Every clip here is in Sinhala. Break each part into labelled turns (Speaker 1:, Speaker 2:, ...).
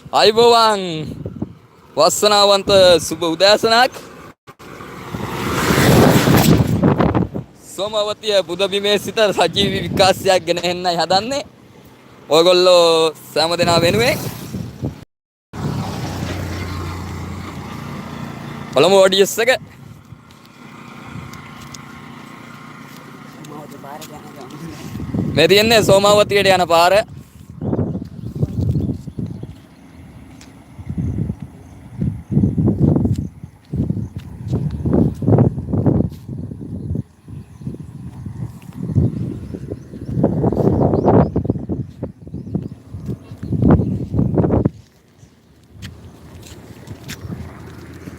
Speaker 1: අයිබෝවන් වස්සනාවන්ත සුබ උදෑසනක් සෝමවතිය බුදබිමේ සිට සජීවී විකාශයක් ගෙන එන්නයි හදන්නේ. ඔයගොල්ලෝ සෑම දෙනා වෙනුවෙන් පළමු ඔඩියස් එක මේ තියන්නේ සෝමාවතියට යන පාර.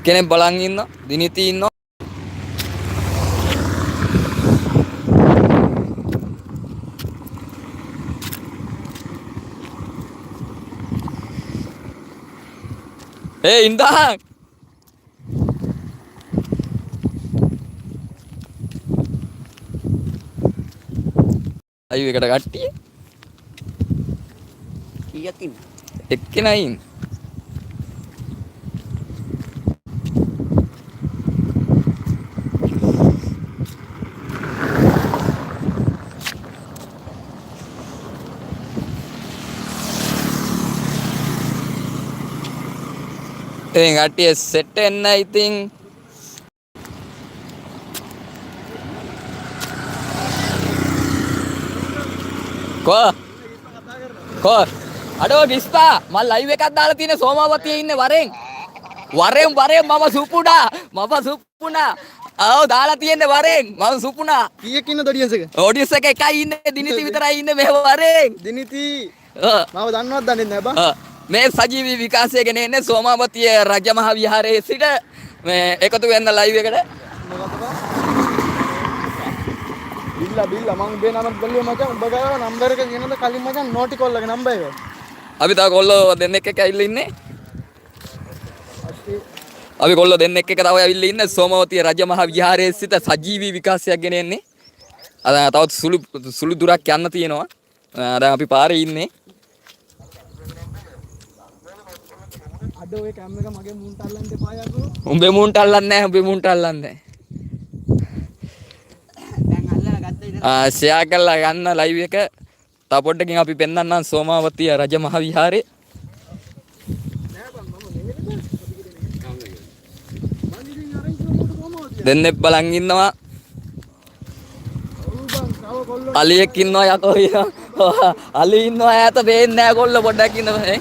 Speaker 1: කෙනෙක් බලන් ඉන්නවා, දිනිති ඉන්නවා. ඒ ඉඳන් අයියෝ එකට කට්ටිය කීයක් ඉන්නේ? එක්කෙනයි ඉන්නේ. ඉතින් කට්ටිය සෙට් වෙන්න ඉතින් කො අඩෝ ගිස්පා මම ලයිව් එකක් දාලා තියෙන සෝමාවතියේ ඉන්නේ වරෙන් මම සුප්පුණා ආව දාලා තියෙන්නේ වරෙන් මම සුප්පුණා
Speaker 2: කීයක් ඉන්නද ඔඩියන්ස් එක?
Speaker 1: ඔඩියන්ස් එක එකයි ඉන්නේ දිනිති විතරයි ඉන්නේ මේ වරෙන්
Speaker 2: දිනිති මම දන්නවත් දන්නේ නැහැ බං.
Speaker 1: මේ සජීවී විකාශය ගෙන එන්නේ සෝමාවතිය රජමහා විහාරයේ සිට මේ එකතු වෙන්න ලයිව් එකට.
Speaker 2: බිල්ලා මං උඹේ නමක් බැලුවා මචං. උඹ ගාව නම්බර් එක කියනද කලින් මචං නෝටි කෝල් එක නම්බර් එක.
Speaker 1: අපි තව කොල්ලෝ දෙන්නෙක් එක්ක ඇවිල්ලා ඉන්නේ. අපි කොල්ලෝ දෙන්නෙක් එක්ක තව ඇවිල්ලා ඉන්නේ සෝමාවතිය රජමහා විහාරයේ සිට සජීවී විකාශයක් ගෙන එන්නේ. අද තවත් සුළු දුරක් යන්න තියෙනවා. දැන් අපි පාරේ ඉන්නේ.
Speaker 2: අඩෝ ඒ කැම් එක මගේ මූන්ට අල්ලන්න එපා යකෝ.
Speaker 1: උඹේ මූන්ට අල්ලන්නේ නැහැ.
Speaker 2: දැන් අල්ලලා ගත්තා ඉතින්.
Speaker 1: ෂෙයා කරලා ගන්න ලයිව් එක. තව පොඩ්ඩකින් අපි පෙන්නන්නම් සෝමාවතිය රජමහා විහාරේ. දෙන්නෙක් බලන් ඉන්නවා. අලියෙක් ඉන්නවා යකෝ කියනවා. අලි ඉන්නවා ඈත පේන්නේ නැහැ කොල්ල පොඩ්ඩක් ඉන්නවා.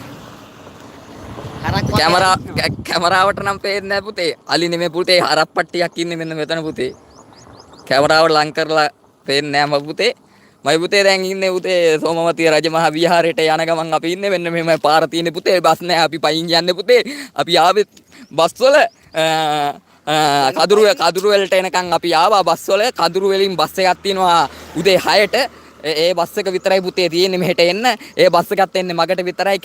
Speaker 1: කැමරාවට නම් පේන්නේ නැහැ පුතේ. අලි නෙමෙයි පුතේ හරප්පට්ටියක් ඉන්නේ මෙන්න මෙතන පුතේ. කැමරාවට ලං කරලා පේන්නේ නැහැ මම පුතේ. මයි පුතේ දැන් ඉන්නේ පුතේ සෝමාවතිය රජමහා විහාරයට යන ගමන් අපි ඉන්නේ මෙන්න මෙහෙම පාර තියෙන්නේ පුතේ. බස් නැහැ අපි පයින් යන්නේ පුතේ. අපි ආවේ බස් වල කදුරු වලට එනකන් අපි ආවා බස් වල. කදුරු වලින් බස් එකක් තියෙනවා උදේ 6ට. ඒ බස් එක විතරයි පුතේ තියෙන්නේ මෙහෙට එන්න. ඒ බස් එකත් එන්නේ මගට විතරයි.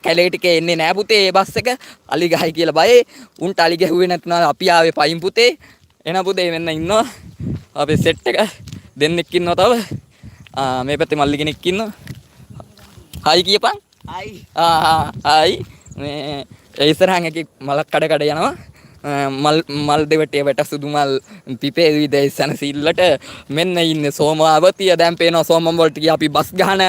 Speaker 1: කැලේ ටිකේ එන්නේ නෑ පුතේ ඒ බස් එක. අලි ගහයි කියලා බයේ. උන්ට අලි ගැහුවේ නැත්නම් අපි ආවේ පයින් පුතේ. එන පුතේ මෙන්න ඉන්නවා. අපේ සෙට් එක දෙන්නෙක් ඉන්නවා තව. මේ පැත්තේ මල්ලි කෙනෙක් ඉන්නවා. හයි කියපන්. හයි. මේ ඒ ඉස්සරහන් එකේ මලක් කඩ යනවා. මල් දෙවටේ වැට සුදු මල් පිපේ විදේ සනසිල්ලට මෙන්න ඉන්නේ සෝමාවතිය. දැන් පේනවා සෝමම් වලට අපි බස් ගහන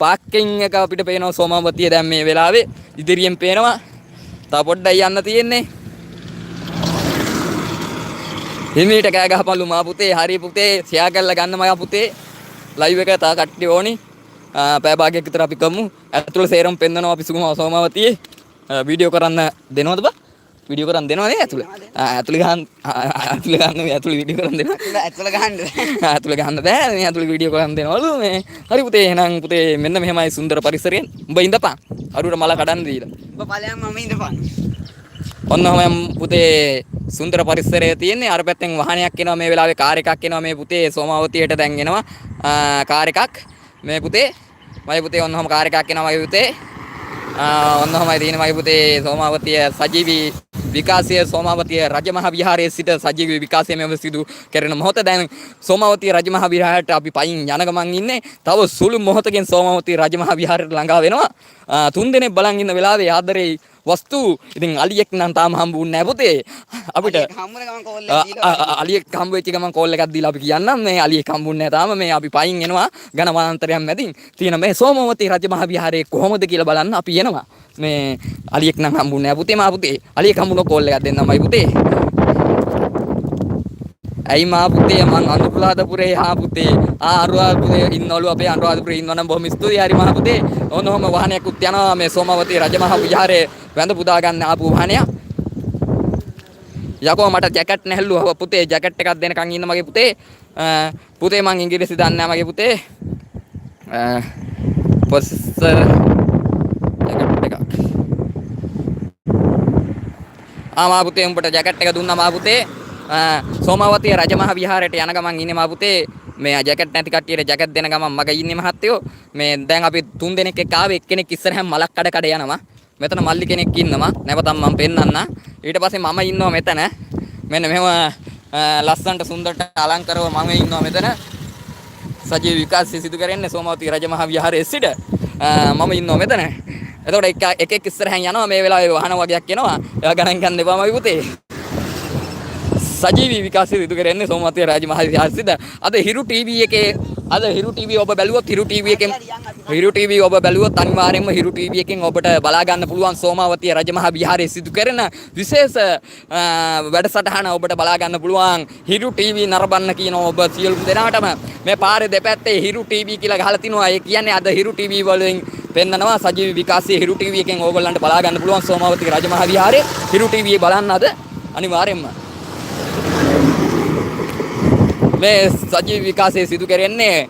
Speaker 1: පාර්කින් එක අපිට පේනවා සෝමාවතිය දැන් මේ වෙලාවේ ඉදිරියෙන් පේනවා. තව පොඩ්ඩක් යන්න තියෙන්නේ. හිමීට කෑ ගහපළු මා පුතේ. හරි පුතේ ෂෙයා කරලා ගන්න මම පුතේ. ලයිව් එක තා කට්ටිය ඕනි. පැය භාගයක් විතර අපි කමු. ඇතුළේ සේරම පෙන්නනවා අපි සෝමාවතියේ. වීඩියෝ කරන්න දෙනවද බා? වීඩියෝ කරන් දෙනවා නේ ඇතුළේ. ඇතුළේ ගහන්න මේ ඇතුළේ වීඩියෝ කරන් දෙනවා. ඇතුළේ ගහන්න බෑ. මේ ඇතුළේ වීඩියෝ කරන් දෙනවලු මේ. හරි පුතේ එහෙනම් පුතේ මෙන්න මෙහෙමයි සුන්දර පරිසරයෙන්. උඹ ඉඳපන්. අරුවට මල කඩන්න දීලා.
Speaker 2: උඹ ඵලයන් මම ඉඳපන්.
Speaker 1: ඔන්න ඔහම පුතේ සුන්දර පරිසරය තියෙන්නේ. අර පැත්තෙන් වාහනයක් එනවා මේ වෙලාවේ කාර් එකක් එනවා මේ පුතේ සෝමාවතියට දැන් එනවා. කාර් එකක් මේ පුතේ. මගේ පුතේ ඔන්න ඔහම කාර් එකක් එනවා මගේ පුතේ. ඔන්න ඔහමයි තියෙන්නේ මගේ පුතේ සෝමාවතිය සජීවී විකාශය සෝමාවතිය රජමහා විහාරයේ සිට සජීවී විකාශය මෙව සිදු කෙරෙන මොහොත දැන් සෝමාවතිය රජමහා විහාරයට අපි පයින් යන ගමන් ඉන්නේ. තව සුළු මොහොතකින් සෝමාවතිය රජමහා විහාරයට ළඟා වෙනවා. තුන් දෙනෙක් බලන් ඉන්න වෙලාවේ ආදරේ වස්තු ඉතින් අලියෙක් නම් තාම හම්බුන්නේ නැහැ පුතේ. අපිට අලියෙක් හම්බ වෙච්ච ගමන් කෝල් එකක් දීලා අපි කියන්නම් මේ අලියෙක් හම්බුන්නේ නැහැ තාම. මේ අපි පයින් එනවා ඝන වනාන්තරයක් මැදින් තියෙන මේ සෝමාවතිය රජමහා විහාරයේ කොහොමද කියලා බලන්න අපි එනවා. මේ අලියෙක් නම් හම්බුන්නේ නැහැ පුතේ. මා පුතේ අලියෙක් හම්බුනොත් කෝල් එකක් දෙන්නම්මයි පුතේ. ඇයි මා පුතේ මං අනුරාධපුරේ හා පුතේ අනුරාධපුරේ ඉන්නවලු අපේ අනුරාධපුරේ ඉන්නවනම් බොහොම ස්තුතියි හරි මා පුතේ. ඔන්නෝම වාහනයක් උත් යනවා මේ සෝමාවතී රජමහා විහාරයේ වැඳ පුදා ගන්න ආපු වාහනය. යකෝ මට ජැකට් නැහැලු පුතේ ජැකට් එකක් දෙනකන් ඉන්න මගේ පුතේ. පුතේ මං ඉංග්‍රීසි දන්නේ නැහැ මගේ පුතේ. පොසර් ජැකට් එකක්. මා පුතේ උඹට ජැකට් එක දුන්නා මා පුතේ. සෝමාවතිය රජමහා විහාරයට යන ගමන් ඉන්නේ මා පුතේ. මේ ජැකට් නැති කට්ටියට ජැකට් දෙන ගමන් මග ඉන්නේ මහත්තයෝ. මේ දැන් අපි තුන් දෙනෙක් එක්ක ආවේ එක්කෙනෙක් ඉස්සරහින් මලක් කඩ යනවා. මෙතන මල්ලි කෙනෙක් ඉන්නවා. නැවතම් මම පෙන්නන්න. ඊට පස්සේ මම ඉන්නවා මෙතන. මෙන්න මෙහෙම ලස්සනට සුන්දරට අලංකාරව මම ඉන්නවා මෙතන. සජීව විකාශය සිදු කරන්නේ සෝමාවතිය රජමහා විහාරයේ සිට. මම ඉන්නවා මෙතන. එතකොට එකෙක් ඉස්සරහින් යනවා මේ වෙලාවේ වාහන වගේක් එනවා. එයා ගණන් ගන්න එපා මගේ පුතේ. සජීවී විකාශය සිදු කරන්නේ සෝමාවතිය රජමහා විහාරයේ සිට. අද හිරු ටීවී එකේ හිරු ටීවී ඔබ බැලුවොත් හිරු ටීවී ඔබ බැලුවොත් අනිවාර්යයෙන්ම හිරු ටීවී එකෙන් ඔබට බලා ගන්න පුළුවන් සෝමාවතිය රජමහා විහාරයේ සිදු කරන විශේෂ වැඩසටහන ඔබට බලා ගන්න පුළුවන්. හිරු ටීවී නරඹන්න කියන ඔබ සියලුම දෙනාටම මේ පාරේ දෙපැත්තේ හිරු ටීවී කියලා ගහලා තිනවා. ඒ කියන්නේ අද හිරු ටීවී වලින් පෙන්නනවා සජීවී විකාශයේ හිරු ටීවී එකෙන් ඕගොල්ලන්ට බලා ගන්න පුළුවන් සෝමාවතිය රජමහා විහාරයේ හිරු ටීවී බලන්න අද අනිවාර්යයෙන්ම මේ සජීව විකාශය සිදු කරන්නේ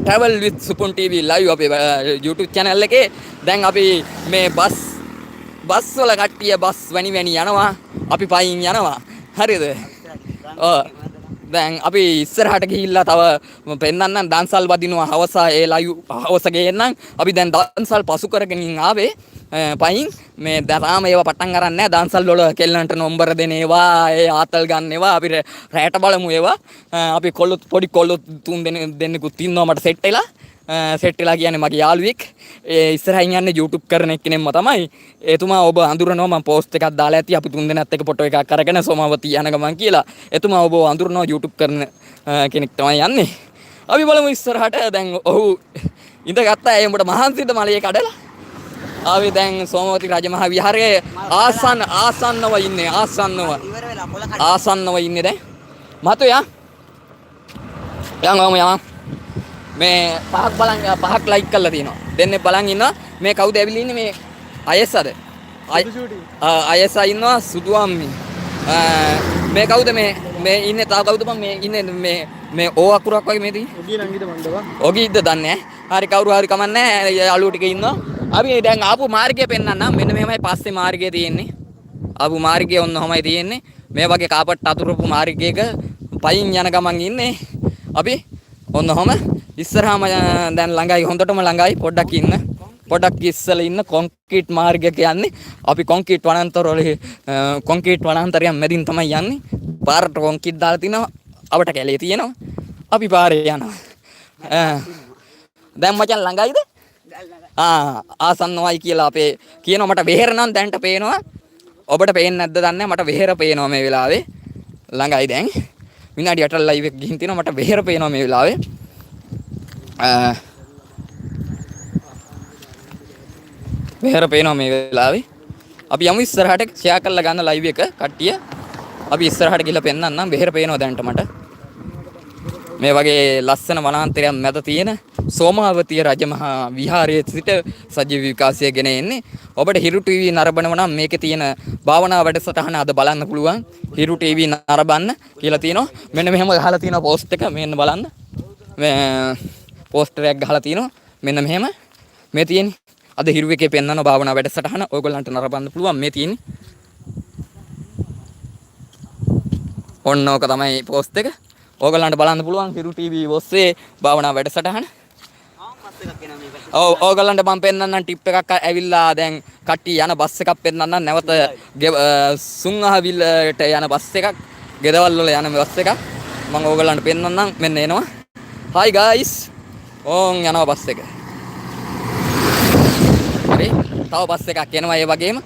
Speaker 1: travel with Supun TV live අපේ YouTube channel එකේ. දැන් අපි මේ බස් වල කට්ටිය බස් වැනි යනවා. අපි පයින් යනවා. හරිද? දැන් අපි ඉස්සරහට ගිහිල්ලා තව පෙන්නන්නම් දන්සල් වදිනවා හවස ඒ live හවස ගේන්නම්. අපි දැන් දන්සල් පසු කරගෙන ආවේ පයින් මේ තාම ඒවා පටන් ගන්න නැහැ. දන්සල් වල කෙල්ලන්ට නම්බර දෙන ඒවා ඒ ආතල් ගන්න ඒවා අපි රැට බලමු ඒවා. අපි පොඩි කොල්ලෝ තුන් දෙන්නෙකුත් ඉන්නවා මට සෙට් වෙලා කියන්නේ මගේ යාළුවෙක්. ඒ ඉස්සරහින් යන්නේ YouTube කරන එක්කෙනෙක්ම තමයි. එතුමා ඔබ අඳුරනවා මම පෝස්ට් එකක් දාලා ඇති අපි තුන් දෙනාත් එක්ක ෆොටෝ එකක් අරගෙන සෝමාවතී යන ගමන් කියලා. එතුමා ඔබ අඳුරනවා YouTube කරන කෙනෙක් තමයි යන්නේ. අපි බලමු ඉස්සරහට. දැන් ඔහු ඉඳගත්තා. ඒ උඹට මහන්සිද මලේ කඩලා. ආවේ දැන් සෝමාවතී රජමහා විහාරයේ ආසන්නව ඉන්නේ. ආසන්නව ඉන්නේ දැන්. මතෝ යන් මේ පහක් ලයික් කරලා තියෙනවා. දෙන්නේ බලන් ඉන්නවා. මේ කවුද ඇවිල්ලා ඉන්නේ මේ අයසද? අයසා ඉන්නවා සුදු අම්මි. මේ කවුද මේ ඉන්නේ තා කවුද මේ ඉන්නේ මේ ඕ අකුරක් වගේ මේ තියෙන්නේ? ඔගී නංගිද මණ්ඩවා. ඔගීද දන්නේ නැහැ. හරි කවුරු හරි කමන්නේ නැහැ. යාළුවෝ ටික ඉන්නවා. අපි දැන් ආපු මාර්ගය පෙන්නන්නම්. මෙන්න මෙහෙමයි පස්සේ මාර්ගය තියෙන්නේ. ආපු මාර්ගය ඔන්න ඔහමයි තියෙන්නේ. මේ වගේ කාපට් අතුරපු මාර්ගයක පයින් යන ගමන් ඉන්නේ. අපි ඔන්න ඔහම ඉස්සරහාම දැන් ළඟයි හොඳටම ළඟයි පොඩ්ඩක් ඉස්සලා ඉන්න කොන්ක්‍රීට් මාර්ගයක යන්නේ. අපි කොන්ක්‍රීට් වනාන්තරයක් මැදින් තමයි යන්නේ. පාරට කොන්ක්‍රීට් දාලා තිනවා. අපට කැලේ තියෙනවා. අපි පාරේ යනවා. දැන් මචං ළඟයිද? ආසන්නවයි කියලා අපේ කියනවා. මට වෙහෙර නම් දැන්ට පේනවා. ඔබට පේන්නේ නැද්ද දන්නේ මට වෙහෙර පේනවා මේ වෙලාවේ. ළඟයි දැන්. විනාඩි 8ක් ලයිව් එක ගිහින් තිනවා. මට වෙහෙර පේනවා මේ වෙලාවේ. වෙහෙර පේනවා මේ වෙලාවේ. අපි යමු ඉස්සරහට ෂෙයා කරලා ගන්න ලයිව් එක කට්ටිය. අපි ඉස්සරහට ගිහලා පෙන්නන්නම්. වෙහෙර පේනවා දැන්ට මට. මේ වගේ ලස්සන වනාන්තරයක් මැද තියෙන සෝමාවතිය රජමහා විහාරයේ සිට සජීව විකාශය ගෙන එන්නේ. ඔබට හිරු ටීවී නරඹනවා නම් මේකේ තියෙන භාවනා වැඩසටහන අද බලන්න පුළුවන්. හිරු ටීවී නරඹන්න කියලා තියෙනවා. මෙන්න මෙහෙම ගහලා තියෙනවා පෝස්ට් එක. මෙන්න බලන්න. මේ පෝස්ටර් එකක් ගහලා තියෙනවා. මෙන්න මෙහෙම මේ තියෙන්නේ. අද හිරු එකේ පෙන්නන භාවනා වැඩසටහන ඔයගොල්ලන්ට නරඹන්න පුළුවන්. මේ තියෙන්නේ. ඔන්න ඕක තමයි පෝස්ට් එක. ඕගොල්ලන්ට බලන්න පුළුවන් හිරු ටීවී ඔස්සේ භාවනා වැඩසටහන. ඔව් ඕගොල්ලන්ට මම පෙන්නන්නම් ටිප් එකක් ඇවිල්ලා දැන් කට්ටිය යන බස් එකක් පෙන්නන්නම් නැවත සුන්හවිලට යන බස් එකක් ගෙදවල් වල යන බස් එකක් මම ඕගොල්ලන්ට පෙන්නන්නම් මෙන්න එනවා hi guys ඕන් යනවා බස් එක හරි තව බස් එකක් එනවා ඒ වගේම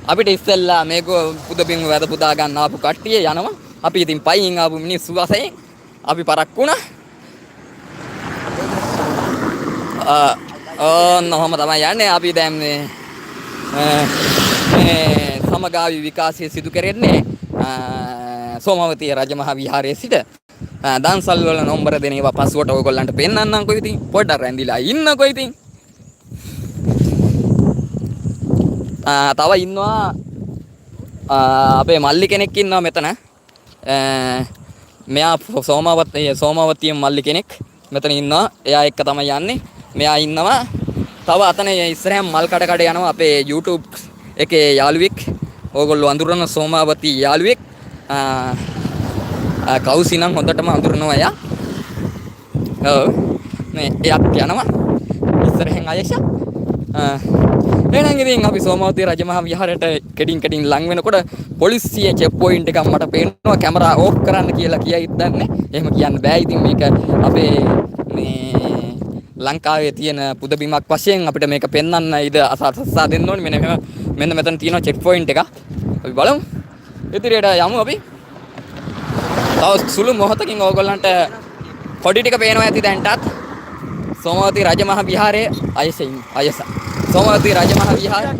Speaker 1: අපිට ඉස්සෙල්ලා මේක පුදබිම් වැද පුදා ගන්න ආපු කට්ටිය යනවා අපි ඉතින් පයින් ආපු මිනිස්සු වශයෙන් අපි පරක් වුණා ඔහොම තමයි යන්නේ අපි දැන් මේ සමගාමී විකාශය සිදු කරන්නේ සෝමවතී රජමහා විහාරයේ සිට දන්සල් වල නම්බර දෙන ඒවා පස්සුවට ඔයගොල්ලන්ට පෙන්නන්නම්කෝ ඉතින් පොඩ්ඩක් රැඳිලා ඉන්නකෝ ඉතින් තව ඉන්නවා අපේ මල්ලි කෙනෙක් ඉන්නවා මෙතන මෙයා සෝමවතී මල්ලි කෙනෙක් මෙතන ඉන්නවා එයා එක්ක තමයි යන්නේ මෙයා ඉන්නවා තව අතන ඉස්සරහම මල් කඩ යනවා අපේ YouTube එකේ යාළුවෙක් ඕගොල්ලෝ අඳුරන සෝමාවතී යාළුවෙක් කවුසි නම් හොඳටම අඳුරනවා එයා ඔව් මේ එයාත් යනවා ඉස්සරහෙන් ආයෙෂා එහෙනම් ඉතින් අපි සෝමාවතී රජමහා විහාරයට කෙඩින් ලං වෙනකොට පොලිසිය චෙක් පොයින්ට් එකක් මට පේනවා කැමරා ඕෆ් කරන්න කියලා කියයිද දන්නේ එහෙම කියන්න බෑ ඉතින් මේක අපේ මේ ලංකාවේ තියෙන පුදබිමක් වශයෙන් අපිට මේක පෙන්වන්න ඉද අසස්සා දෙන්න ඕනේ මෙන්න මෙතන තියෙනවා චෙක් පොයින්ට් එක අපි බලමු ඉදිරියට යමු අපි තව සුළු මොහොතකින් ඕගොල්ලන්ට කොඩි ටික පේනවා ඇති දැන්ටත් සෝමවතී රජමහා විහාරයේ අයස සෝමවතී රජමහා විහාරයේ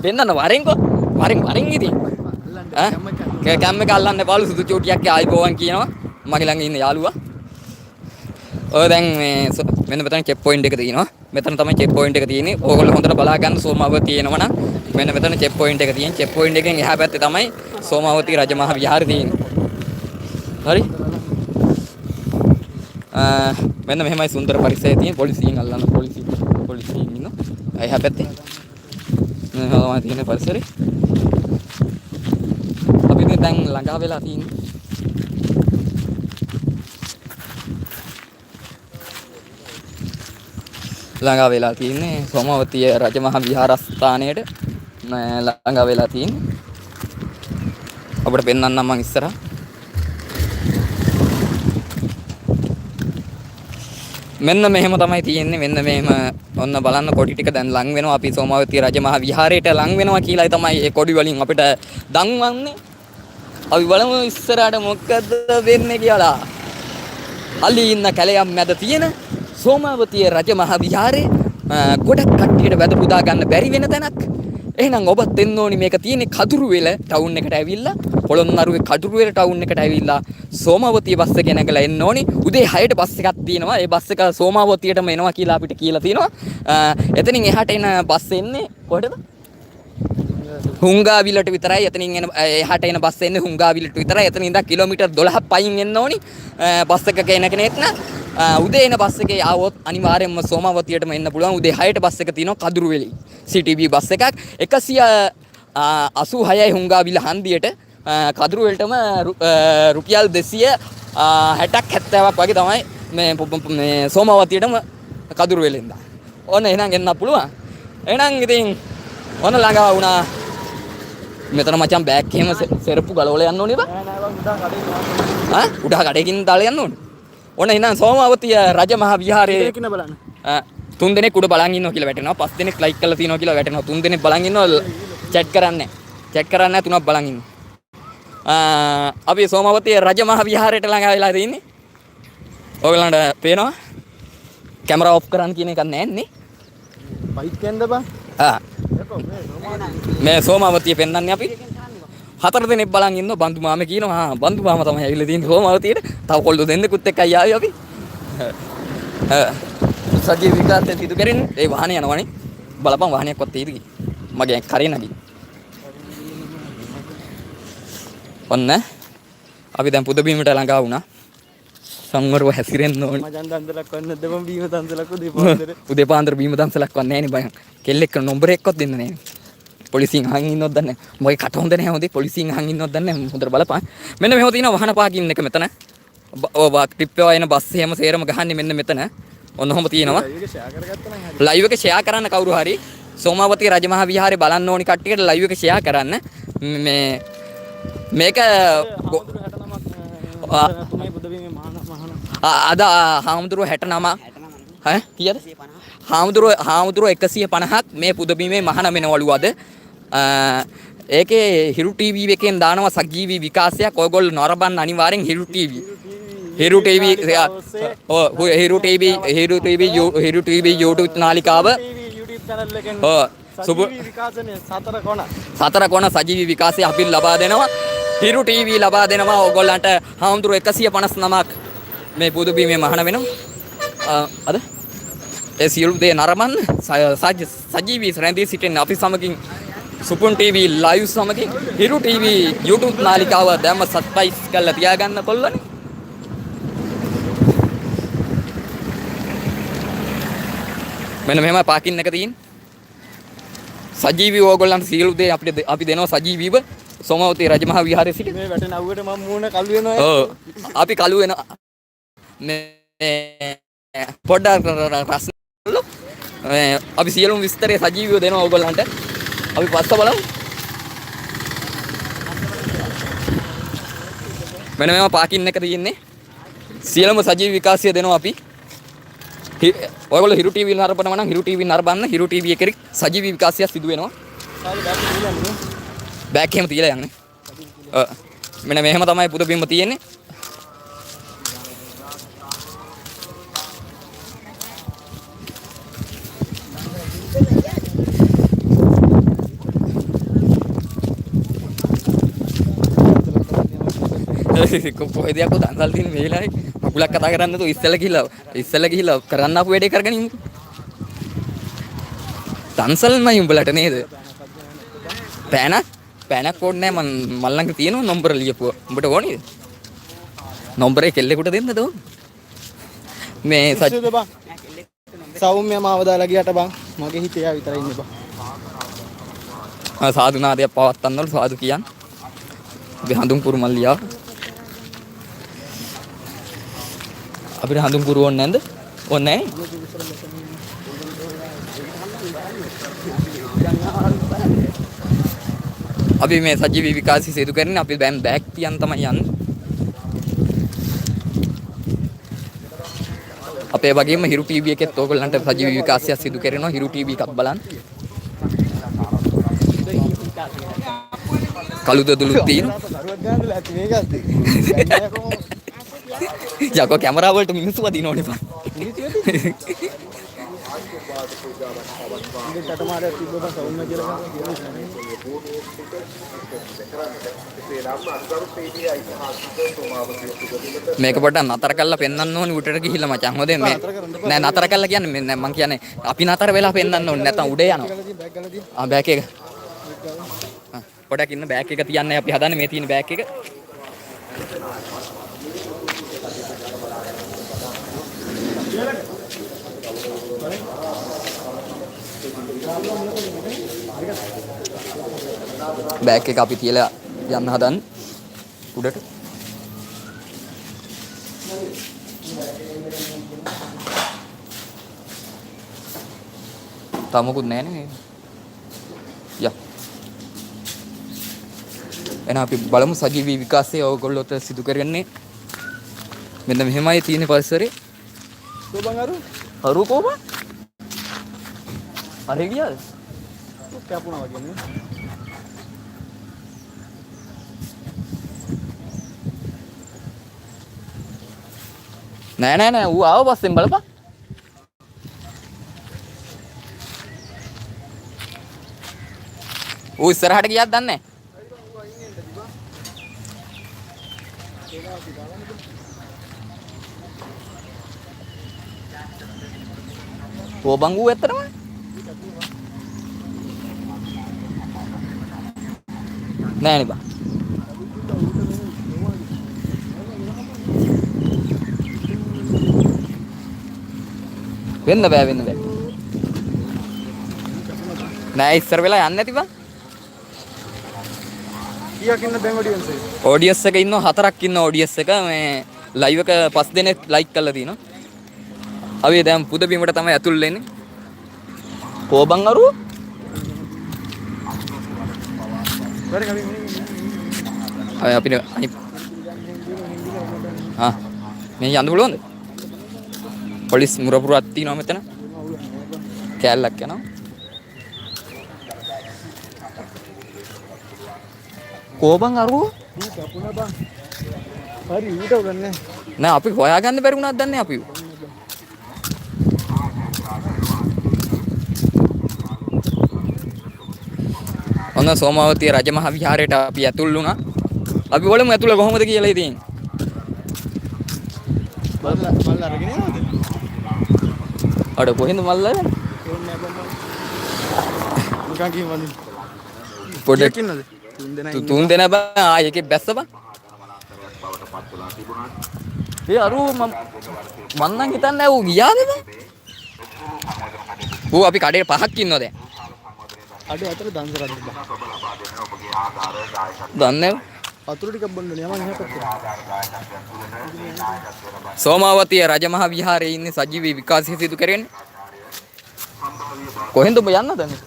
Speaker 1: පෙන්වන්න වරෙන් ඉතින් කැම් එක අල්ලන්න පාලු සුදු චූටියක් ආයිබෝවන් කියනවා මගේ ළඟ ඉන්න යාළුවා ඔය දැන් මෙන්න මෙතන චෙක් පොයින්ට් එක තියෙනවා මෙතන තමයි චෙක් පොයින්ට් එක තියෙන්නේ ඕගොල්ලෝ හොඳට බලා ගන්න සෝමාවතී එනවා නම් මෙන්න මෙතන චෙක් පොයින්ට් එක තියෙන්නේ චෙක් පොයින්ට් එකෙන් එහා පැත්තේ තමයි සෝමාවතී රජමහා විහාරය තියෙන්නේ හරි මෙන්න මෙහෙමයි සුන්දර පරිසරය තියෙන පොලිසියෙන් අල්ලන්න පොලිසියෙන් ඉන්නවා එහා පැත්තේ මෙහෙමයි තියෙන පරිසරය අපි දැන් ළඟා වෙලා තියෙන්නේ ළඟා වෙලා තියෙන්නේ සෝමවතී රජමහා විහාරස්ථානයට ළඟා වෙලා තියෙන්නේ අපිට පෙන්වන්නම් මම ඉස්සරහ මෙන්න මෙහෙම තමයි තියෙන්නේ මෙන්න මෙහෙම ඔන්න බලන්න කොඩි ටික දැන් ලං වෙනවා අපි සෝමවතී රජමහා විහාරයට ලං වෙනවා කියලායි තමයි ඒ කොඩි වලින් අපිට දන්වන්නේ අපි බලමු ඉස්සරහට මොකද්ද වෙන්නේ කියලා අලි ඉන්න කැලයක් මැද තියෙන සෝමාවතී රජමහා විහාරයේ ගොඩක් කට්ටියට වැද පුදා ගන්න බැරි වෙන තැනක්. එහෙනම් ඔබත් එන්න ඕනි මේක තියෙන්නේ කදුරුවෙල ටවුන් එකට ඇවිල්ලා පොළොන්නරුවේ කදුරුවෙල ටවුන් එකට ඇවිල්ලා සෝමාවතී බස් එකේ නැගලා එන්න ඕනි. උදේ 6ට බස් එකක් තියෙනවා. ඒ බස් එක සෝමාවතියටම එනවා කියලා අපිට කියලා තියෙනවා. එතනින් එහාට එන බස් එන්නේ කොහෙටද? හුංගාවිලට විතරයි. එතනින් එන එහාට එන බස් එන්නේ හුංගාවිලට විතරයි. එතනින් ඉඳන් කිලෝමීටර් 12ක් පයින් එන්න ඕනි. බස් එකක එන කෙනෙක් නා උදේ එන බස් එකේ ආවොත් අනිවාර්යයෙන්ම සෝමාවතියටම එන්න පුළුවන්. උදේ 6ට බස් එක තියෙනවා කදුරුවෙලි. CTB බස් එකක් 186යි හුංගාවිල හන්දියට කදුරුවෙලටම රුපියල් 260ක් 70ක් වගේ තමයි මේ සෝමාවතියටම කදුරුවෙලෙන් දා. ඕන එහෙනම් එන්න පුළුවන්. එහෙනම් ඉතින් ඔන්න ළඟා වුණා. මෙතන මචං බෑග් එහෙම සෙරප්පු ගලවලා යන්න ඕනේ බා. නෑ උඩහ කඩේකින් දාලා යන්න ඕනේ. ඔන්න එහෙනම් සෝමාවතී රජමහා විහාරයේ කින බලන්න. 3 දෙනෙක් උඩ බලන් ඉන්නවා කියලා වැටෙනවා. 5 දෙනෙක් ලයික් කරලා තියනවා කියලා වැටෙනවා. 3 දෙනෙක් බලන් ඉන්නවා චැට් කරන්නේ. චැට් කරන්නේ 3ක් බලන් ඉන්නවා. අපි සෝමාවතී රජමහා විහාරයට ළඟා වෙලා තියෙන්නේ. ඔයගලන්ට පේනවා? කැමරා ඔෆ් කරන්න කියන එකක් නැහැ නේ.
Speaker 2: බයික් යන්න බා.
Speaker 1: මේ සෝමාවතිය පෙන්නන්නේ අපි 4 දෙනෙක් බලන් ඉන්නවා. බන්දු මාමේ කියනවා බන්දු මාමා තමයි ඇවිල්ලා තියෙන්නේ සෝමාවතියට. තව කොල්ලෝ දෙන්නෙකුත් එක්කයි ආවේ අපි. සජීව විකාශය සිදු කරන්නේ ඒ වාහනේ යනවනේ. බලපන් වාහනයක්වත් තියෙද කි. මගේ කරේ නැගි. ඔන්න අපි දැන් පුදබිමට ළඟා වුණා. සංවරව හැසිරෙන්න ඕනේ.
Speaker 2: මචං දන්සලක් වන්න දෙමම් බීම දන්සලක් උදේ පාන්දර.
Speaker 1: උදේ පාන්දර බීම දන්සලක් වන්නේ නැහැ නේ බයන්. කෙල්ලෙක් නම්බර් එකක්වත් දෙන්න නැහැ. පොලිසියෙන් අහන් ඉන්නවද දන්නේ නැහැ. මොකේ කට හොඳ නැහැ හොඳේ පොලිසියෙන් අහන් ඉන්නවද දන්නේ නැහැ. හොඳට බලපන්. මෙන්න මෙහෙම තියෙනවා වාහන පාකින් එක මෙතන. ඔව් ක්ලිප් ඒවා එන බස් එහෙම සේරම ගහන්නේ මෙන්න මෙතන. ඔන්න ඔහොම තියෙනවා.
Speaker 2: ඒක ෂෙයා කරගත්තා නම් හරි.
Speaker 1: ලයිව් එක ෂෙයා කරන්න කවුරු හරි සෝමාවතී රජමහා විහාරේ බලන්න ඕනි කට්ටියට ලයිව් එක ෂෙයා කරන්න. මේක
Speaker 2: තුමේ බුද්ධ බිමේ මහාන
Speaker 1: අද හාමුදුරුවෝ 69 ඈ කීයද? හාමුදුරුවෝ 150ක් මේ පුදබිමේ මහාන වෙනවලු අද. ඒකේ හිරු ටීවී එකෙන් දානවා සජීවී විකාශයක්. ඔයගොල්ලෝ නරඹන්න අනිවාර්යෙන් හිරු ටීවී. හිරු ටීවී ඔව් හිරු ටීවී YouTube නාලිකාව
Speaker 2: YouTube channel එකෙන්
Speaker 1: ඔව්
Speaker 2: සජීවී විකාශනයේ
Speaker 1: සතර කොන සජීවී විකාශය අපි ලබා දෙනවා. හිරු ටීවී ලබා දෙනවා ඔයගොල්ලන්ට. හාමුදුරුවෝ 159ක් මේ පුදබිමේ මහාන වෙනවා. අද ඒ සියලු දේ නරඹන්න සජීවී රැඳී සිටින අපි සමගින් සුපුන් ටීවී ලයිව් සමගින් හිරු ටීවී YouTube නාලිකාව දැම්ම සබ්ස්ක්‍රයිබ් කරලා තියාගන්න කොල්ලනේ. මෙන්න මෙහෙම පාකින් එක තියෙන්නේ. සජීවී ඕගොල්ලන්ට සියලු දේ අපි දෙනවා සජීවීව සෝමාවතී රජමහා විහාරයේ සිට
Speaker 2: මේ වැටෙන අවුවට මම මූණ කළු වෙනවා.
Speaker 1: ඔව් අපි කළු වෙනවා. මේ පොඩ්ඩක් රස්න අපි සියලුම විස්තරේ සජීවීව දෙනවා ඕගොල්ලන්ට. අපි පස්ස බලමු. මෙන්න මේවා පාකින් එක තියෙන්නේ. සියලුම සජීවී විකාශය දෙනවා අපි. ඔයගොල්ලෝ හිරු ටීවී නරඹනවා නම් හිරු ටීවී නරඹන්න. හිරු ටීවී එකේ සජීවී විකාශය සිදු වෙනවා. බෑක් එහෙම තියලා යන්නේ. මෙන්න මෙහෙම තමයි පුදබිම තියෙන්නේ. කොහෙද යකෝ දන්සල් තියෙන මේ වෙලාවේ මකුලක් කතා කරන්නේ නැතුව ඉස්සෙල්ලා ගිහිල්ලා කරන්න ආපු වැඩේ කරගෙන ඉමු. දන්සල්මයි උඹලට නේද? පෑනක් ඕනේ නැහැ මම ළඟ තියෙනවා නම්බර ලියපුවා. උඹට ඕනේද? නම්බරේ කෙල්ලෙකුට දෙන්නද ඕන? මේ
Speaker 2: සෞම්‍ය මාව දාලා ගියට බං මගේ හිතේ යා විතරයි ඉන්නේ බං.
Speaker 1: සාදු නාදයක් පවත්තන්නවලු සාදු කියන්නේ. අපි හඳුන් පුරු මල්ලියා. අපිට හඳුන් පුරු ඕනේ නැන්ද? ඕනේ නැහැ. අපි මේ සජීවී විකාශය සිදු කරන්නේ අපි දැන් බෑක් තියන් තමයි යන්නේ. අපේ වගේම හිරු ටීවී එකෙත් ඕගොල්ලන්ට සජීවී විකාශය සිදු කරනවා. හිරු ටීවී එකක් බලන්න. කළුද දුලුත් තියෙනවා. යකෝ කැමරාව වලට මිනිස්සු වදින්න ඕනේ බං. මේක පොඩ්ඩක් නතර කරලා පෙන්වන්න ඕනේ උඩට ගිහිල්ලා මචං. හොඳේ මේ නෑ නතර කරලා කියන්නේ මම කියන්නේ අපි නතර වෙලා පෙන්වන්න ඕනේ නැත්නම් උඩ යනවා. බෑක් එක. පොඩක් ඉන්න බෑක් එක තියන්නේ අපි හදන්නේ මේ තියෙන බෑක් එක. බෑක් එක අපි තියලා යන්න හදන්නේ උඩට. තමකුත් නැහැ නේ. යා. එහෙනම් අපි බලමු සජීවී විකාශය ඕගොල්ලෝට සිදු කරන්නේ. මෙන්න මෙහෙමයි තියෙන පරිසරේ.
Speaker 2: කොබන්
Speaker 1: අරු කොබන්? අර ගියාද?
Speaker 2: කැපුණා වගේ නේ.
Speaker 1: නෑ ඌ ආව පස්සෙන් බලපන්. ඌ ඉස්සරහට ගියාද දන්නේ නැහැ. කොබන් ඌ ඇත්තටම නෑ නේ බා. වෙන්න බෑ. නෑ ඉස්සර වෙලා යන්නේ නැති බං.
Speaker 2: කීයක් ඉන්න දැන් ඔඩියන්ස් එක?
Speaker 1: ඔඩියස් එක ඉන්නවා 4ක් ඉන්නවා ඔඩියස් එක. මේ ලයිව් එක 5 දෙනෙක් ලයික් කරලා තිනවා. අපි දැන් පුද බිමට තමයි ඇතුල් වෙන්නේ. කෝබන් අරුව? අපි මේ යන්න පුළුවන්ද? පොලිස් මුරපුරක් තියෙනවා මෙතන. කෑල්ලක් යනවා. කෝබන් අරුව?
Speaker 2: හරි ඊට උගන්නේ.
Speaker 1: නෑ අපි හොයාගන්න බැරි වුණාද දන්නේ අපි. ඔන්න සෝමාවතිය රජමහා විහාරයට අපි ඇතුල් වුණා. අපි බලමු ඇතුළ කොහොමද කියලා ඉතින්.
Speaker 2: මල් අරගෙන යනවද?
Speaker 1: අර කොහෙන්ද මල්ල?
Speaker 2: නිකන් කිව්වද?
Speaker 1: පොඩ්ඩක්
Speaker 2: ඉන්නද?
Speaker 1: තුන් දෙනා බා ආයෙක බැස්ස බා. ඒ අරු මම නම් හිතන්නේ ඌ ගියාද බා? ඌ අපි කඩේ පහක් ඉන්නවා දැන්.
Speaker 2: අඩේ අතර දන්සරක් තිබ්බා.
Speaker 1: දන්නේ
Speaker 2: වතුර ටිකක් බොන්න යමන් එහා පැත්තට.
Speaker 1: සෝමාවතිය රජමහා විහාරයේ ඉන්නේ සජීවී විකාශය සිදු කරන්නේ. කොහෙන්ද ඔබ යන්නද දන්නේ?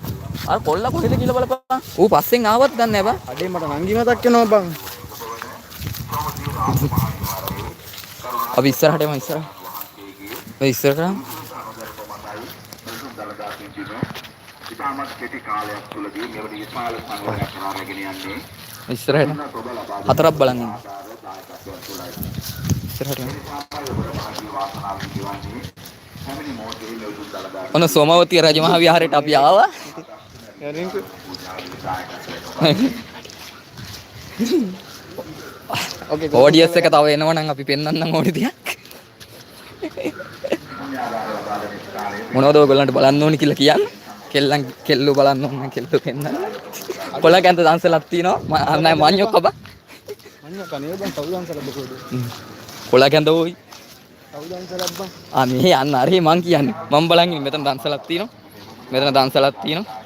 Speaker 1: අර කොල්ලා කොහෙද කියලා බලපන්. ඌ පස්සෙන් ආවත් දන්නේ නැහැ බා.
Speaker 2: අඩේ මට නංගි මතක් වෙනවා බං.
Speaker 1: අපි ඉස්සරහට යමු ඉස්සරහ. ඔය ඉස්සරහට ඉතාමත් කෙටි කාලයක් තුළදී මෙවැනි විශාල සංගමයක් කරගෙන යන්නේ ඉස්සරහට හතරක් බලන් ඉන්න ඉස්සරහට ඔන්න සෝමාවතිය රජමහා විහාරයට අපි ආවා ඕඩියස් එක තව එනවනම් අපි පෙන්වන්නම් ඕනි දෙයක් මොනවද ඔයගොල්ලන්ට බලන්න ඕනි කියලා කියන්න කෙල්ලෝ බලන්න ඕන කෙල්ලෝ පෙන්නන්න කොල්ලා කැන්ත දන්සලක් තියෙනවා අන්නයි මඤ්ඤෝ කබ
Speaker 2: මඤ්ඤෝ කනේ බං කවුද දන්සල බකොඩ
Speaker 1: කොල්ලා කැන්ත ඕයි
Speaker 2: කවුද දන්සලක් බං
Speaker 1: මේ යන්න අරේ මං කියන්නේ මම බලන් ඉන්නේ මෙතන දන්සලක් තියෙනවා මෙතන දන්සලක් තියෙනවා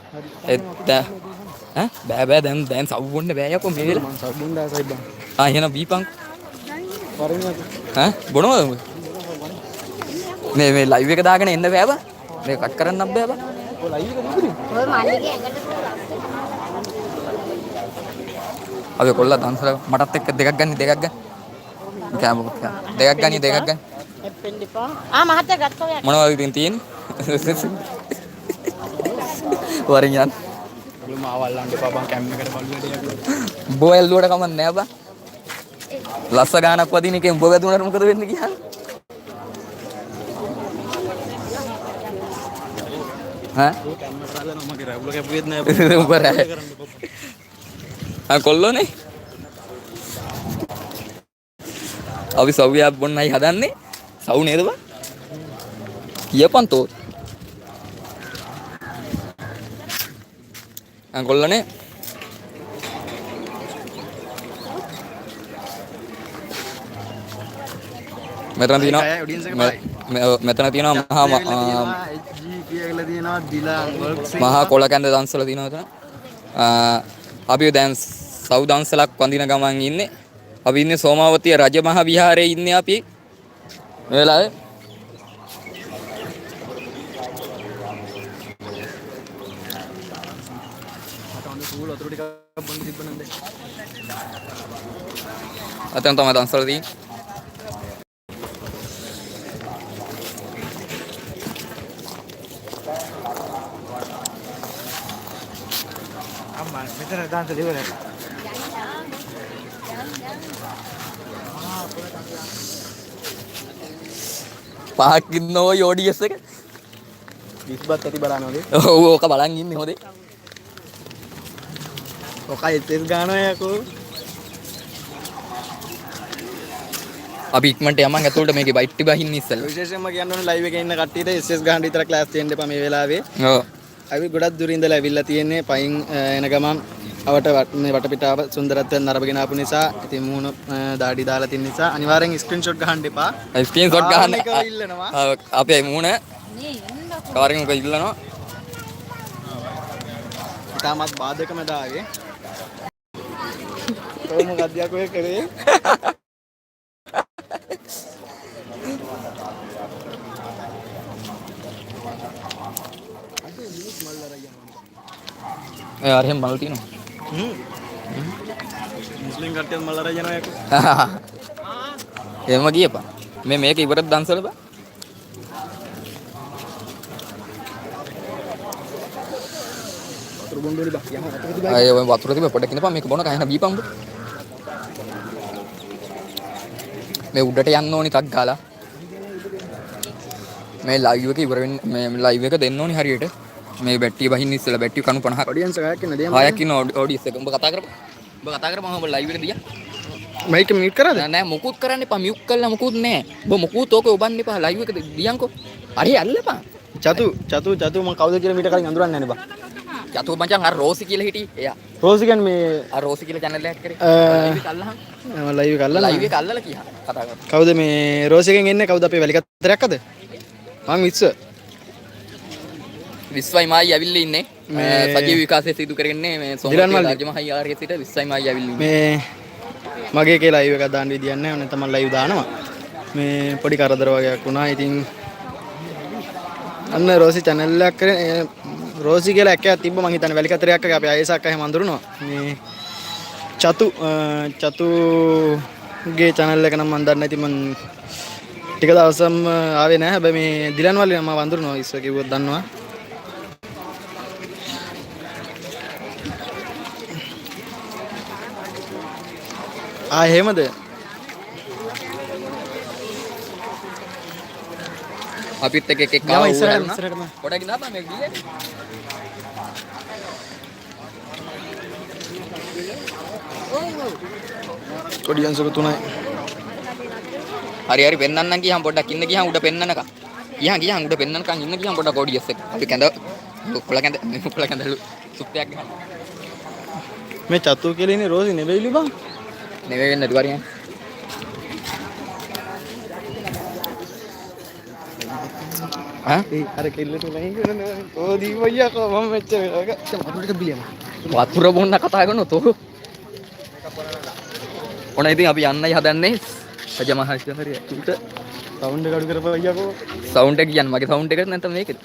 Speaker 1: බෑ දැන් සව් බොන්න බෑ යකෝ මේ වෙලාව
Speaker 2: මං සව් බොන්න ආසයි බං
Speaker 1: එහෙනම් බීපං
Speaker 2: වරින්
Speaker 1: බොනවද මේ ලයිව් එක දාගෙන එන්න බෑ බා මේ කට් කරන්නත් බෑ බා
Speaker 2: ඔය ලයිව් එක නෙමෙයි
Speaker 3: ඔය මල්ලිගේ ඇඟට
Speaker 1: අපි කොල්ලා දන්සල මටත් එක්ක දෙකක් ගන්න කෑමක් දෙකක් ගන්න
Speaker 3: එප්පෙන් දෙපා මහත්තයා ගත්තා ඔය
Speaker 1: මොනවද ඉතින් තියෙන්නේ වරින් යන්න
Speaker 2: ඔය මාවල්ලන්න එපා බං කැම් එකට බලුවට යකෝ
Speaker 1: බෝයල් දුවට කමක් නෑ බා ලස්ස ගානක් වදින එකෙන් බෝ වැදුනට මොකද වෙන්නේ කියන්නේ
Speaker 2: මගේ රැවුල කැපුවෙත් නෑ
Speaker 1: කොල්ලෝනේ අපි සව්‍යයක් බොන්නයි හදන්නේ සව් නේද බා කියපන් තෝ කොල්ලනේ මෙතන තියෙනවා මහා කොළ කැන්ද දන්සල තියෙනවා එතන අපි දැන් සව් දන්සලක් වඳින ගමන් ඉන්නේ අපි ඉන්නේ සෝමාවතිය රජමහා විහාරයේ ඉන්නේ අපි මේ වෙලාවේ අතන තමයි දන්සල තියෙන්නේ
Speaker 2: මෙතන දාන්න දෙවනේ
Speaker 1: පහක් ඉන්න ඔය ඔඩියස් එක
Speaker 2: විස්බත් ඇති බලනවද
Speaker 1: ඔව් ඕක බලන් ඉන්නේ හොදේ
Speaker 2: ඔකයි තෙල් ගානවා යකෝ
Speaker 1: අපි ඉක්මනට යමන් ඇතුළට මේකේ බයිට් ටික බහින්න ඉස්සෙල්ලා
Speaker 2: විශේෂයෙන්ම කියන්න ඕනේ ලයිව් එකේ ඉන්න කට්ටියට SS ගහන්න විතර ක්ලාස් තියෙන්න එපා මේ වෙලාවේ
Speaker 1: ඔව්
Speaker 2: අපි ගොඩක් දුරින් ඉඳලා ඇවිල්ලා තියෙන්නේ පයින් එන ගමන් අවට මේ වටපිටාව සුන්දරත්වයෙන් නරඹගෙන ආපු නිසා ඉතින් මූණ දාඩි දාලා තින් නිසා අනිවාර්යෙන් ස්ක්‍රීන්ෂොට් ගහන්න එපා
Speaker 1: ස්ක්‍රීන්ෂොට් ගහන්න
Speaker 2: ඒක ඉල්ලනවා
Speaker 1: අපේ මූණ කවරින් එක ඉල්ලනවා
Speaker 2: ඉතාමත් බාධක මැදාවේ කොහොම ගද්දයක් ඔය කරේ
Speaker 1: यार हम मल्टी नो
Speaker 2: මුස්ලිම් කට්ටියත් මල් අරගෙන යනවා යකෝ.
Speaker 1: එහෙම ගියපා මේ මේක ඉවරද දන්සල බා
Speaker 2: වතුර බොන්න ඕනේ බා. යහම වතුර තිබයි.
Speaker 1: අය ඔය වතුර තිබ්බ පොඩ්ඩක් ඉන්නපා මේක බොන කයන බීපන් උඹ මේ උඩට යන්න ඕනි ටක් ගාලා මේ ලයිව් එක ඉවර වෙන්න මේ ලයිව් එක දෙන්න ඕනි හරියට මේ බැට්ටිය බහින්න ඉස්සෙල්ලා බැට්ටිය කණු 50ක්
Speaker 2: ඔඩියන්ස් එකක් ඉන්න දෙයක්.
Speaker 1: හයක් ඉන්න ඔඩියන්ස් එක උඹ කතා කරපන් මම ලයිව් එක දියා
Speaker 2: මයික් එක මියුට් කරාද?
Speaker 1: නෑ මොකුත් කරන්න එපා මියුට් කරලා මොකුත් නෑ උඹ මොකුත් ඕක ඔබන්න එපා ලයිව් එක දියන්කෝ හරි අල්ලපන්
Speaker 2: චතු මම කවුද කියලා මීට කලින් අඳුරන්නේ නැහැ නේ බා.
Speaker 1: යතෝ මචං අර රෝසි කියලා හිටියේ එයා
Speaker 2: රෝසි කියන්නේ මේ
Speaker 1: අර රෝසි කියලා channel එකක් කරේ ලයිව් එක අල්ලහන්
Speaker 2: මම ලයිව් එක අල්ලලා
Speaker 1: ලයිව් එක අල්ලලා කියා කතා කරමු
Speaker 2: කවුද මේ රෝසි එකෙන් එන්නේ කවුද අපේ වැලිකතරයක් අද? මං විශ්ව
Speaker 1: විශ්වයි මායි ඇවිල්ලා ඉන්නේ මේ සජීව විකාශය සිදු කරගන්නේ මේ සෝමතිය රාජමහා ආරගේ සිට විශ්වයි මායි ඇවිල්ලා ඉන්නේ
Speaker 2: මේ මගේ කේ ලයිව් එකක් දාන්න විදියක් නැහැ. නැත්නම් මම ලයිව් දානවා. මේ පොඩි කරදර වගේක් වුණා. ඉතින් අන්න රෝසි channel එකක් කරේ රෝසි කියලා එකක් තිබ්බ මං හිතන්නේ වැලිකතරයක් එකක් අපි අයසක් එහෙම අඳුරනවා. මේ චතුගේ channel එක නම් මන් දන්නේ නැති මං ටික දවසම ආවේ නැහැ. හැබැයි මේ දිලන් වලින් මම වඳුරනවා ඉස්සර කිව්වොත් දන්නවා. එහෙමද?
Speaker 1: අපිත් එක එකක් ආවා ඉස්සරහට පොඩක් ඉඳපන් මේ ගියේ
Speaker 2: ඔඩියන්ස් එක තුනයි.
Speaker 1: හරි පෙන්නන්නම් ගියහම පොඩ්ඩක් ඉන්න ගියහම උඩ පෙන්නනකම් ගියහම උඩ පෙන්නනකම් ඉන්න ගියහම පොඩ්ඩක් ඔඩියන්ස් එක අපි කැඳ කොළ කැඳලු සුප්පයක් ගන්න
Speaker 2: මේ චතු කියලා ඉන්නේ රෝසි නෙවෙයිලු බං.
Speaker 1: නෙවෙයි වෙන්න දුවරියන්
Speaker 2: අර කෙල්ලට ලයින් කරනවා කොහොදි වయ్యා කො මම මෙච්චර වතුරට බිලියම
Speaker 1: වතුර බොන්න කතා කරනොත් ඔහු ඔන්න ඉතින් අපි යන්නයි හදන්නේ රජමහා විහාරය උට
Speaker 2: සවුන්ඩ් එක අඩු කරපුවා වయ్యා කො
Speaker 1: සවුන්ඩ් එක කියන්නේ මගේ සවුන්ඩ් එකද නැත්නම් මේකද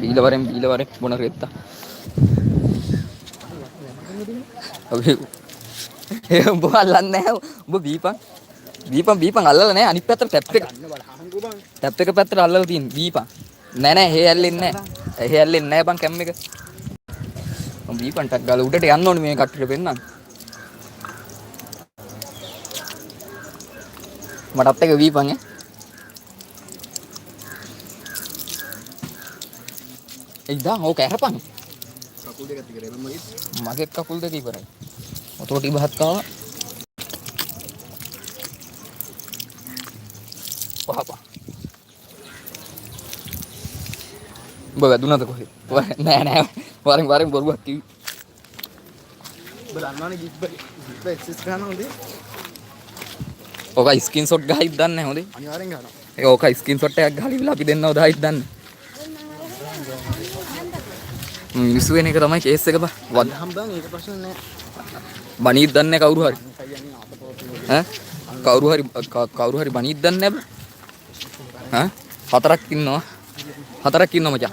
Speaker 1: බීලවරෙන් මොන රෙත්තා ඔබ උඹ අල්ලන්නේ නැහැ උඹ බීපන් අල්ලලා නැහැ අනිත් පැත්තට ටැප් එක පැත්තට අල්ලලා තියෙන බීපන් නෑ හේ ඇල්ලෙන්නේ නැහැ බං කැම් එක මම බීපන් ටක් ගාලා උඩට යන්න ඕනේ මේ කට්ටියට පෙන්නන්න මටත් එක බීපන් එයිදා ඕක ඇරපන්
Speaker 2: කකුල් දෙක ඇති කරේ මම
Speaker 1: මගේ කකුල් දෙක ඉවරයි ඔතකොට ඉබහත් කාවා වහපන් උඹ වැදුනද කොහෙද නෑ වරින් බොරුවක් කිව්වේ
Speaker 2: ඔබ දන්නවනේ ගිප් එක්සස් ගන්න හොඳේ
Speaker 1: ඕක ස්ක්‍රීන් ෂොට් ගහයිද දන්නේ නැහැ හොඳේ
Speaker 2: අනිවාර්යෙන් ගන්නවා
Speaker 1: ඒක ඕක ස්ක්‍රීන් ෂොට් එකක් ගහලා ඉවලා අපි දෙන්නව දායිද දන්නේ මිනිස්සු වෙන එක තමයි කේස් එක බා
Speaker 2: හම්බන් ඒක ප්‍රශ්න නෑ
Speaker 1: බණීත් දන්නේ කවුරු හරි ඈ කවුරු හරි බණීත් දන්නේ බා ඈ හතරක් ඉන්නවා මචං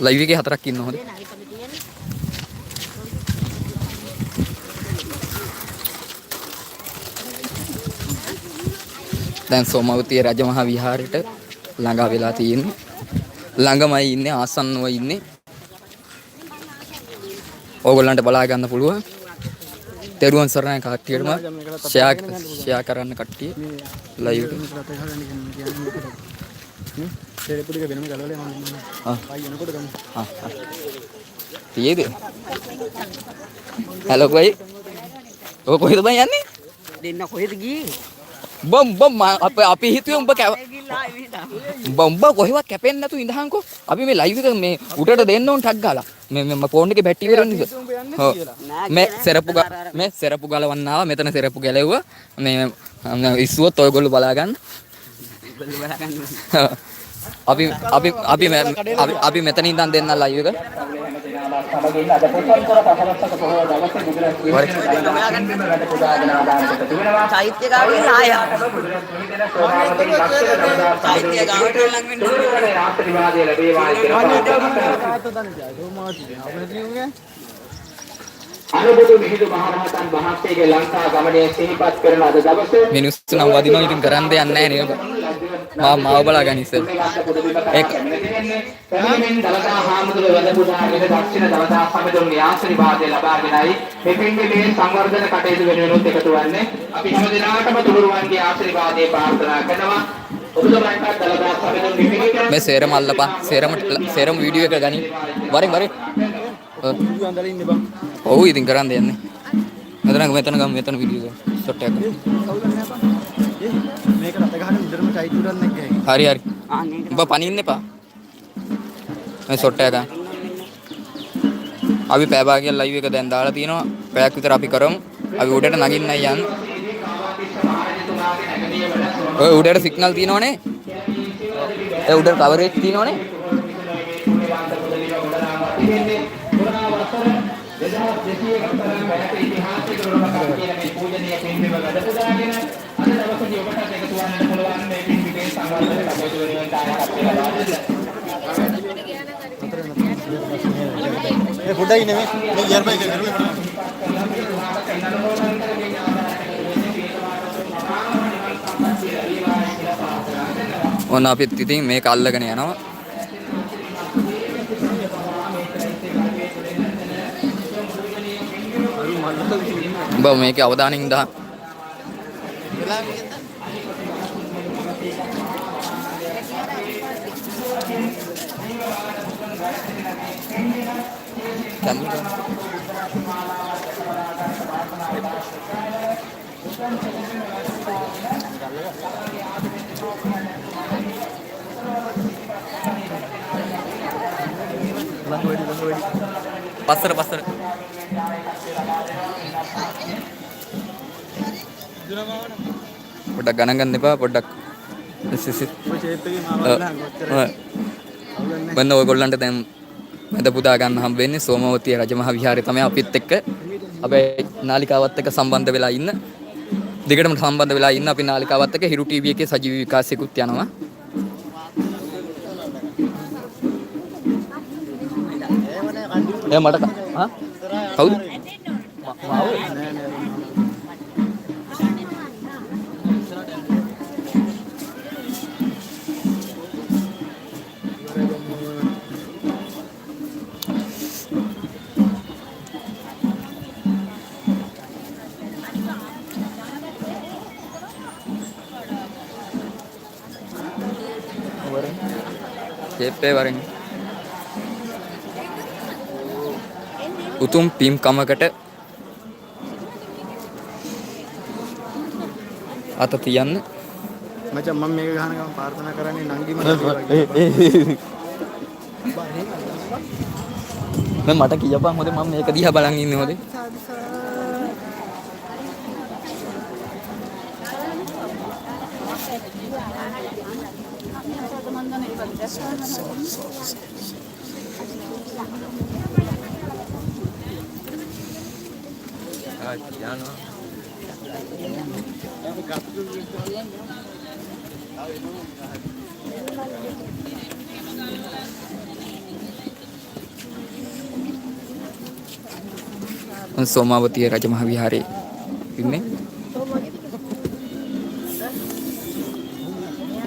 Speaker 1: ලයිව් එකේ හතරක් ඉන්නවා හොඳේ දැන් සෝමවතිය රජමහා විහාරයට ළඟා වෙලා තියෙන්නේ ළඟමයි ඉන්නේ ආසන්නව ඉන්නේ ඕගොල්ලන්ට බලා ගන්න පුළුවන් තෙරුවන් සරණයි කට්ටියටම ෂෙයා කරන්න කට්ටිය ලයිව් එක
Speaker 2: සෙරපු ටික වෙනම ගලවලා යනවා ආයි යනකොට ගමු
Speaker 1: තියේද හලෝ කොයි ඔය කොහෙද බං යන්නේ
Speaker 3: දෙන්න කොහෙද ගියේ?
Speaker 1: බම් අපි හිතුවේ උඹ කොහෙවත් කැපෙන්නේ නැතු ඉඳහන්කෝ අපි මේ ලයිව් එක මේ උඩට දෙන්න ඕන ටක් ගාලා මේ ෆෝන් එකේ බැටරි ඉවර වෙන නිසා ඔව් මේ සෙරපු ගලවන්න ආවා මෙතන සෙරපු ගැලෙව්වා මේ ඉස්සුවත් ඔයගොල්ලෝ බලා ගන්න අපි මෙතන ඉඳන් දෙන්න ලයිව් එක
Speaker 3: චෛත්‍ය ගාවින් ආය. චෛත්‍ය ගාවට ලඟ වෙන්න.
Speaker 4: අනුබුදු මිහිඳු මහරහතන් වහන්සේගේ ලංකා ගමනේ සිහිපත් කරන අද දවසේ
Speaker 1: මිනිස්සු නම් වදිනවා ඉතින් කරන්න දෙයක් නැහැ නේද? මාව බලා ගන්න ඉස්සෙල්. ඒක
Speaker 4: පැමිණෙන් දලදා හාමුදුරුවෝ වැඳ පුදාගෙන දක්ෂිණ දලදා සමිඳුන් ආශිර්වාදය ලබාගෙනයි මේ පින්බිමේ සංවර්ධන කටයුතු වෙනුවෙන් එකතු වන්නේ. අපි හැම දිනකටම තුනුරුවන්ගේ ආශිර්වාදය ප්‍රාර්ථනා කරනවා. ඔබතුමාට දලදා සමිඳුන් විපිනික
Speaker 1: මේ සේරම අල්ලපන්. සේරම වීඩියෝ එක ගනි. වරෙන් වරේ. ඔව් ඉතින් කරන්න දෙන්නේ. මෙතන වීඩියෝ ෂොට් එකක්.
Speaker 2: මේක රට ගහන උඩරම චෛත්‍ය උඩක් නැග්ගයි.
Speaker 1: හරි. උඹ පනින්න එපා. මේ ෂොට් එක ගන්න. අපි පැය භාගයක් ලයිව් එක දැන් දාලා තිනවා. පැයක් විතර අපි කරමු. අපි උඩට නගින්නයි යන්නේ. ඔය උඩට සිග්නල් තියෙනවනේ. ඒ උඩට කවරේජ් තියෙනවනේ.
Speaker 2: පොඩ්ඩයි නෙමෙයි මේ ඉයර්බයි කරුවේ
Speaker 1: ඔන්න අපිත් ඉතින් මේක අල්ලගෙන යනවා. උඹ මේකේ අවධානයෙන් ඉඳලා පස්සර පොඩ්ඩක් ගණන් ගන්න එපා පොඩ්ඩක් බන්න ඔයගොල්ලන්ට දැන් මැද පුදා ගන්න හම්බ වෙන්නේ සෝමවතිය රජමහා විහාරය තමයි අපිත් එක්ක අපි නාලිකාවත් එක්ක සම්බන්ධ වෙලා ඉන්න දෙකටම සම්බන්ධ වෙලා ඉන්න අපි නාලිකාවත් එක්ක හිරු ටීවී එකේ සජීවී විකාශයකුත් යනවා මට කවුද Cepe bareng උතුම් පිම්කමකට අත තියන්න
Speaker 2: මචං මම මේක ගහන ගමන් ප්‍රාර්ථනා කරන්නේ නංගිම
Speaker 1: මට කියපන් හොඳේ මම මේක දිහා බලන් ඉන්නේ හොඳේ සෝමාවතිය රජමහා විහාරයේ ඉන්නේ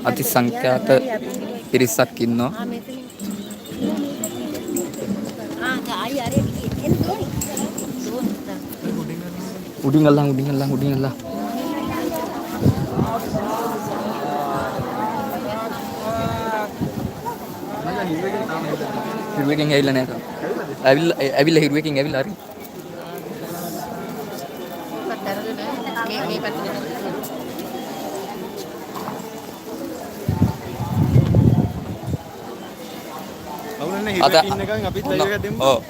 Speaker 1: අති සංඛ්‍යාත පිරිසක් ඉන්නවා උඩින් අල්ලන් හිරුවකින් ඇවිල්ලා නැහැ ඇවිල්ලා හිරුවකින් ඇවිල්ලා හරි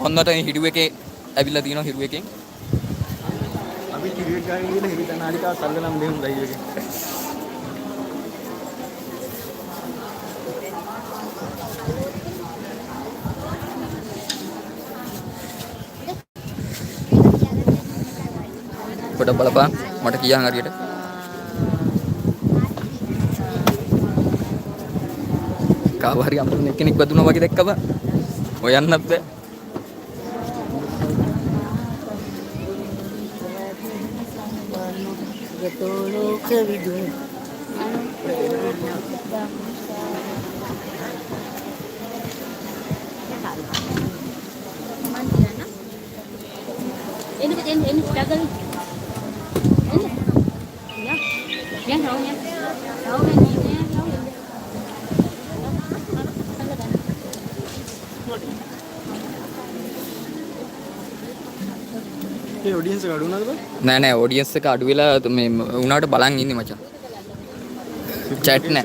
Speaker 1: ඔන්නට හිරුවකේ ඇවිල්ලා තියෙනවා හිරුවකින්
Speaker 2: අපි කිරියක් ගාගෙන ගිහලා හිරිත නාලිකාව සල්ලනම් දෙමු ලයිව් එකේ
Speaker 1: පොඩ බලපන් මට කියන් හරියට කාව හරි අමුතුන කෙනෙක් වැදුනා වගේ දැක්කම හොයන්නත් බෑ
Speaker 5: Ini jaga ni. Ini. Ya. Yang tahu ya. Tahu kan ni tahu.
Speaker 2: ඒ ඔඩියන්ස් එක අඩු වුණාද බං?
Speaker 1: නෑ නෑ ඔඩියන්ස් එක අඩු වෙලා මේ උනාට බලන් ඉන්නේ මචං chat නෑ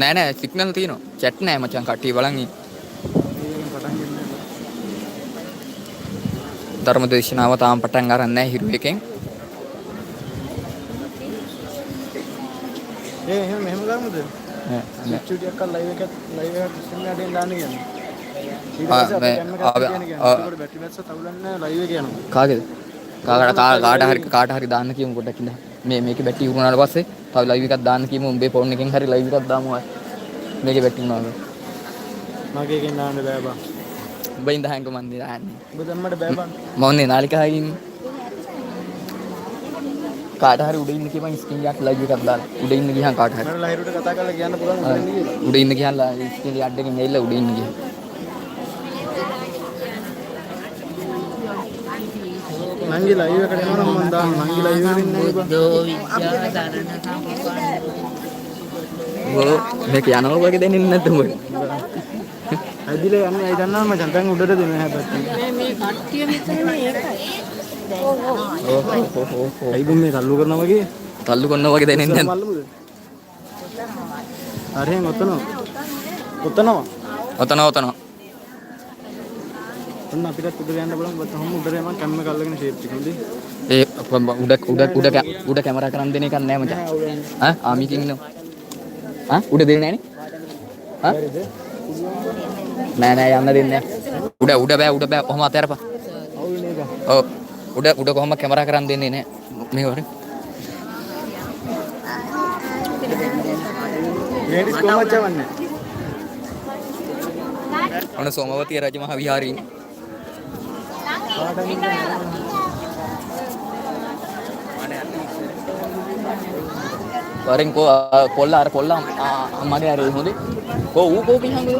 Speaker 1: නෑ නෑ සිග්නල් තියෙනවා chat නෑ මචං කට්ටිය බලන් ඉන්නේ ධර්ම දේශනාව තාම පටන් ගන්න නැහැ හිරු එකෙන්
Speaker 2: එහෙම මෙහෙම ගමුද? චුටි එකක් ලයිව් එකක් ඉස්සෙල්ලා දෙන්න දාන්න කියන්නේ. ඊට පස්සේ අපි කැම එකක් කියන්නේ. ඒකට බැටරි බැස්ස තවුලන්න ලයිව් එක යනවා.
Speaker 1: කාගේද? කාට හරි දාන්න කියමු පොඩ්ඩක් ඉඳ. මේකේ බැටරි ඉවරුනාට පස්සේ තව ලයිව් එකක් දාන්න කියමු. උඹේ ෆෝන් එකෙන් හරි ලයිව් එකක් දාමු ආ. මේකේ බැටරි ඉන්නවා.
Speaker 2: මගේ එකෙන් දාන්න බෑ බං.
Speaker 1: උඹ ඉඳහන්ක මන් දාන්නේ.
Speaker 2: උඹ දැම්මට බෑ බං.
Speaker 1: මොන්නේ නාලිකාවේ ඉන්නේ. කාට හරි උඩ ඉන්න කියපන් ස්ක්‍රීන් එකක් ලයිව් එකක් දාලා. උඩ ඉන්න ගියහන් කාට හරි.
Speaker 2: මම ලහිරුට කතා කරලා කියන්න පුළුවන් උඩ ඉන්න කියලා.
Speaker 1: උඩ ඉන්න ගියහන් ස්ක්‍රීන් එකක් එකෙන් ඇවිල්ලා උඩ ඉන්න ගියහන්.
Speaker 2: මංගි ලයිව් එකට එනවා නම් මම දාන්න මංගි ලයිව් එකට ඉන්නේ බං.
Speaker 1: මේක යනවා වගේ දැනෙන්නේ නැද්ද උඹ?
Speaker 2: ඇදිලා යන්නේ අය දන්නවා මචං දැන් උඩට දෙන හැබැයි.
Speaker 5: මේ කට්ටිය මෙතන ඒකයි.
Speaker 2: අයි බම් මේ තල්ලු කරනවා වගේ
Speaker 1: තල්ලු කරනවා වගේ දැනෙන්නේ නැද්ද?
Speaker 2: මල්ලමුද? හරියෙන් ඔතනවා. ඔතනවා.
Speaker 1: ඔතන
Speaker 2: ඔන්න අපිටත් උඩ යන්න බලමු. බත් හොම් උඩට යමන් කැම්ම කල්ලගෙන ෂේප් එක හොඳයි.
Speaker 1: ඒ උඩ කැමරා කරන් දෙන එකක් නෑ මචං. ඈ ආමිකින් ඉන්නවා. උඩ දෙන්නේ නෑනේ. නෑ යන්න දෙන්නේ නෑ. උඩ බෑ කොහොම අතහැරපන්.
Speaker 2: අවුල් නේද?
Speaker 1: ඔව්. උඩ කොහොම කැමරා කරන් දෙන්නේ නෑ. මේ වර.
Speaker 2: ලේඩිස් කොහොමද යවන්නේ?
Speaker 1: ඔන්න සෝමවතිය රජමහා විහාරයේ ඉන්නේ. වරෙන් කොල්ලා අම්මගේ ආරේ හොඳේ. ඌ පිහංගද?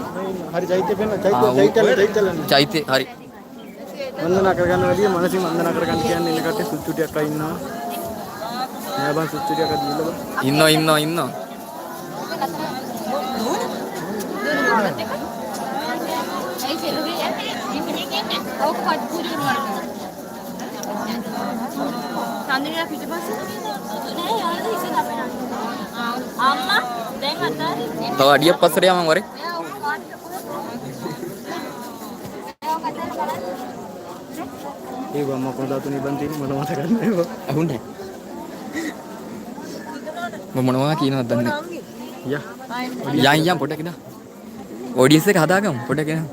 Speaker 2: හරි චෛත්‍ය පෙන්න චෛත්‍යලන්නේ.
Speaker 1: චෛත්‍ය හරි.
Speaker 2: වන්දනා කරගන්න වැඩිය මනසින් වන්දනා කරගන්න කියන්නේ ඉන්න කට්ටිය සුච්චුටියක් අය ඉන්නවා. නෑ බං සුච්චුටියක් අද දීලා බං.
Speaker 1: ඉන්නවා.
Speaker 5: Sandrina පිටිපස්සේ නෑ යාළුවෝ ඉතින් අපේ අම්මා දැන් අතාරින්නේ
Speaker 1: තව අඩියක් පස්සට යමන් වරේ.
Speaker 2: ඒ බම්ම කොහොමද තුනේ බන් තියෙන්නේ මට මතක නැහැ බං.
Speaker 1: අහුන්නේ. මොනවා කියනවද දන්නේ. යන් පොඩ්ඩක් ඉඳ. ඔඩියන්ස් එක හදාගමු පොඩ්ඩක් එන්න.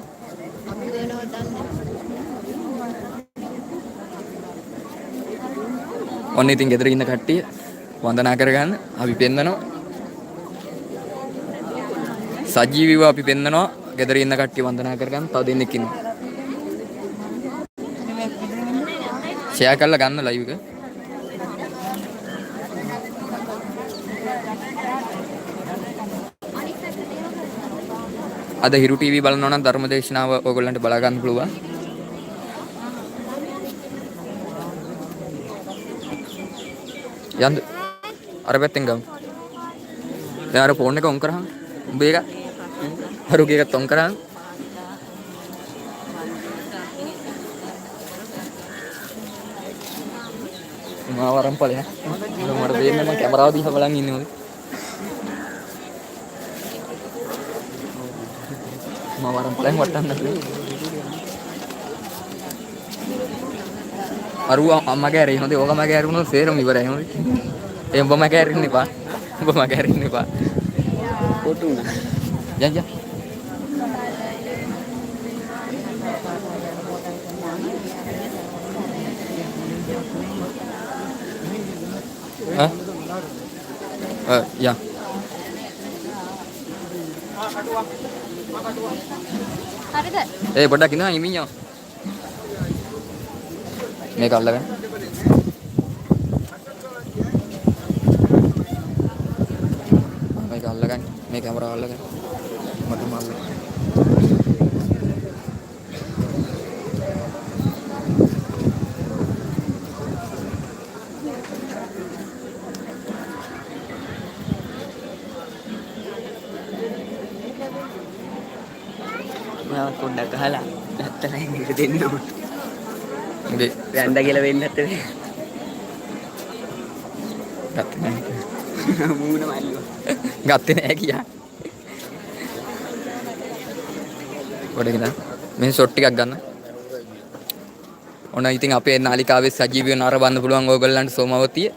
Speaker 1: ඔන්න ඉතින් ගෙදර ඉන්න කට්ටිය වන්දනා කරගන්න අපි පෙන්නනවා. සජීවීව අපි පෙන්නනවා. ගෙදර ඉන්න කට්ටිය වන්දනා කරගන්න තව දෙන්නෙක් ඉන්නවා. ෂෙයා කරලා ගන්න ලයිව් එක. අද හිරු ටීවී බලනවා නම් ධර්මදේශනාව ඔයගොල්ලන්ට බලා ගන්න පුළුවන්. යන්න අර පැත්තෙන් ගමු. දැන් අර ෆෝන් එක ඔන් කරහන්. උඹ එක අරුගේ එකත් ඔන් කරහන්. මා වරම් ඵලයක්. මට දෙන්න මම කැමරාව දිහා බලන් ඉන්නේ මොකද? මා වරම් ඵලෙන් වටන්න නැතුව. අරුව අම්මගේ ඇරේ හොඳේ ඕක මගේ ඇරුණොත් සේරම ඉවරයි හොඳේ. ඒ උඹ මගේ ඇරින්න එපා. උඹ මගේ ඇරින්න එපා.
Speaker 2: කොටු
Speaker 1: යන්. යා
Speaker 5: හරිද?
Speaker 1: ඒ පොඩ්ඩක් ඉන්නවා හිමියෝ මේක අල්ලගෙන මේක අල්ලගන්න මේ කැමරාව අල්ලගෙන මටම අල්ලගෙන
Speaker 3: මම පොඩ්ඩක් අහලා නැත්තම් මේක දෙන්න ඕන.
Speaker 1: ඉතින්
Speaker 3: වැන්ද කියලා වෙන්නේ නැත්තේ.
Speaker 1: ගත්තේ
Speaker 3: මූණ මල්ලුවා.
Speaker 1: නැහැ කියා පොඩ්ඩක් ඉන්න මේ ෂොට් ටිකක් ගන්න ඔන්න ඉතින් අපේ නාලිකාවේ සජීවීව නරඹන්න පුළුවන් ඕගොල්ලන්ට සෝමවතිය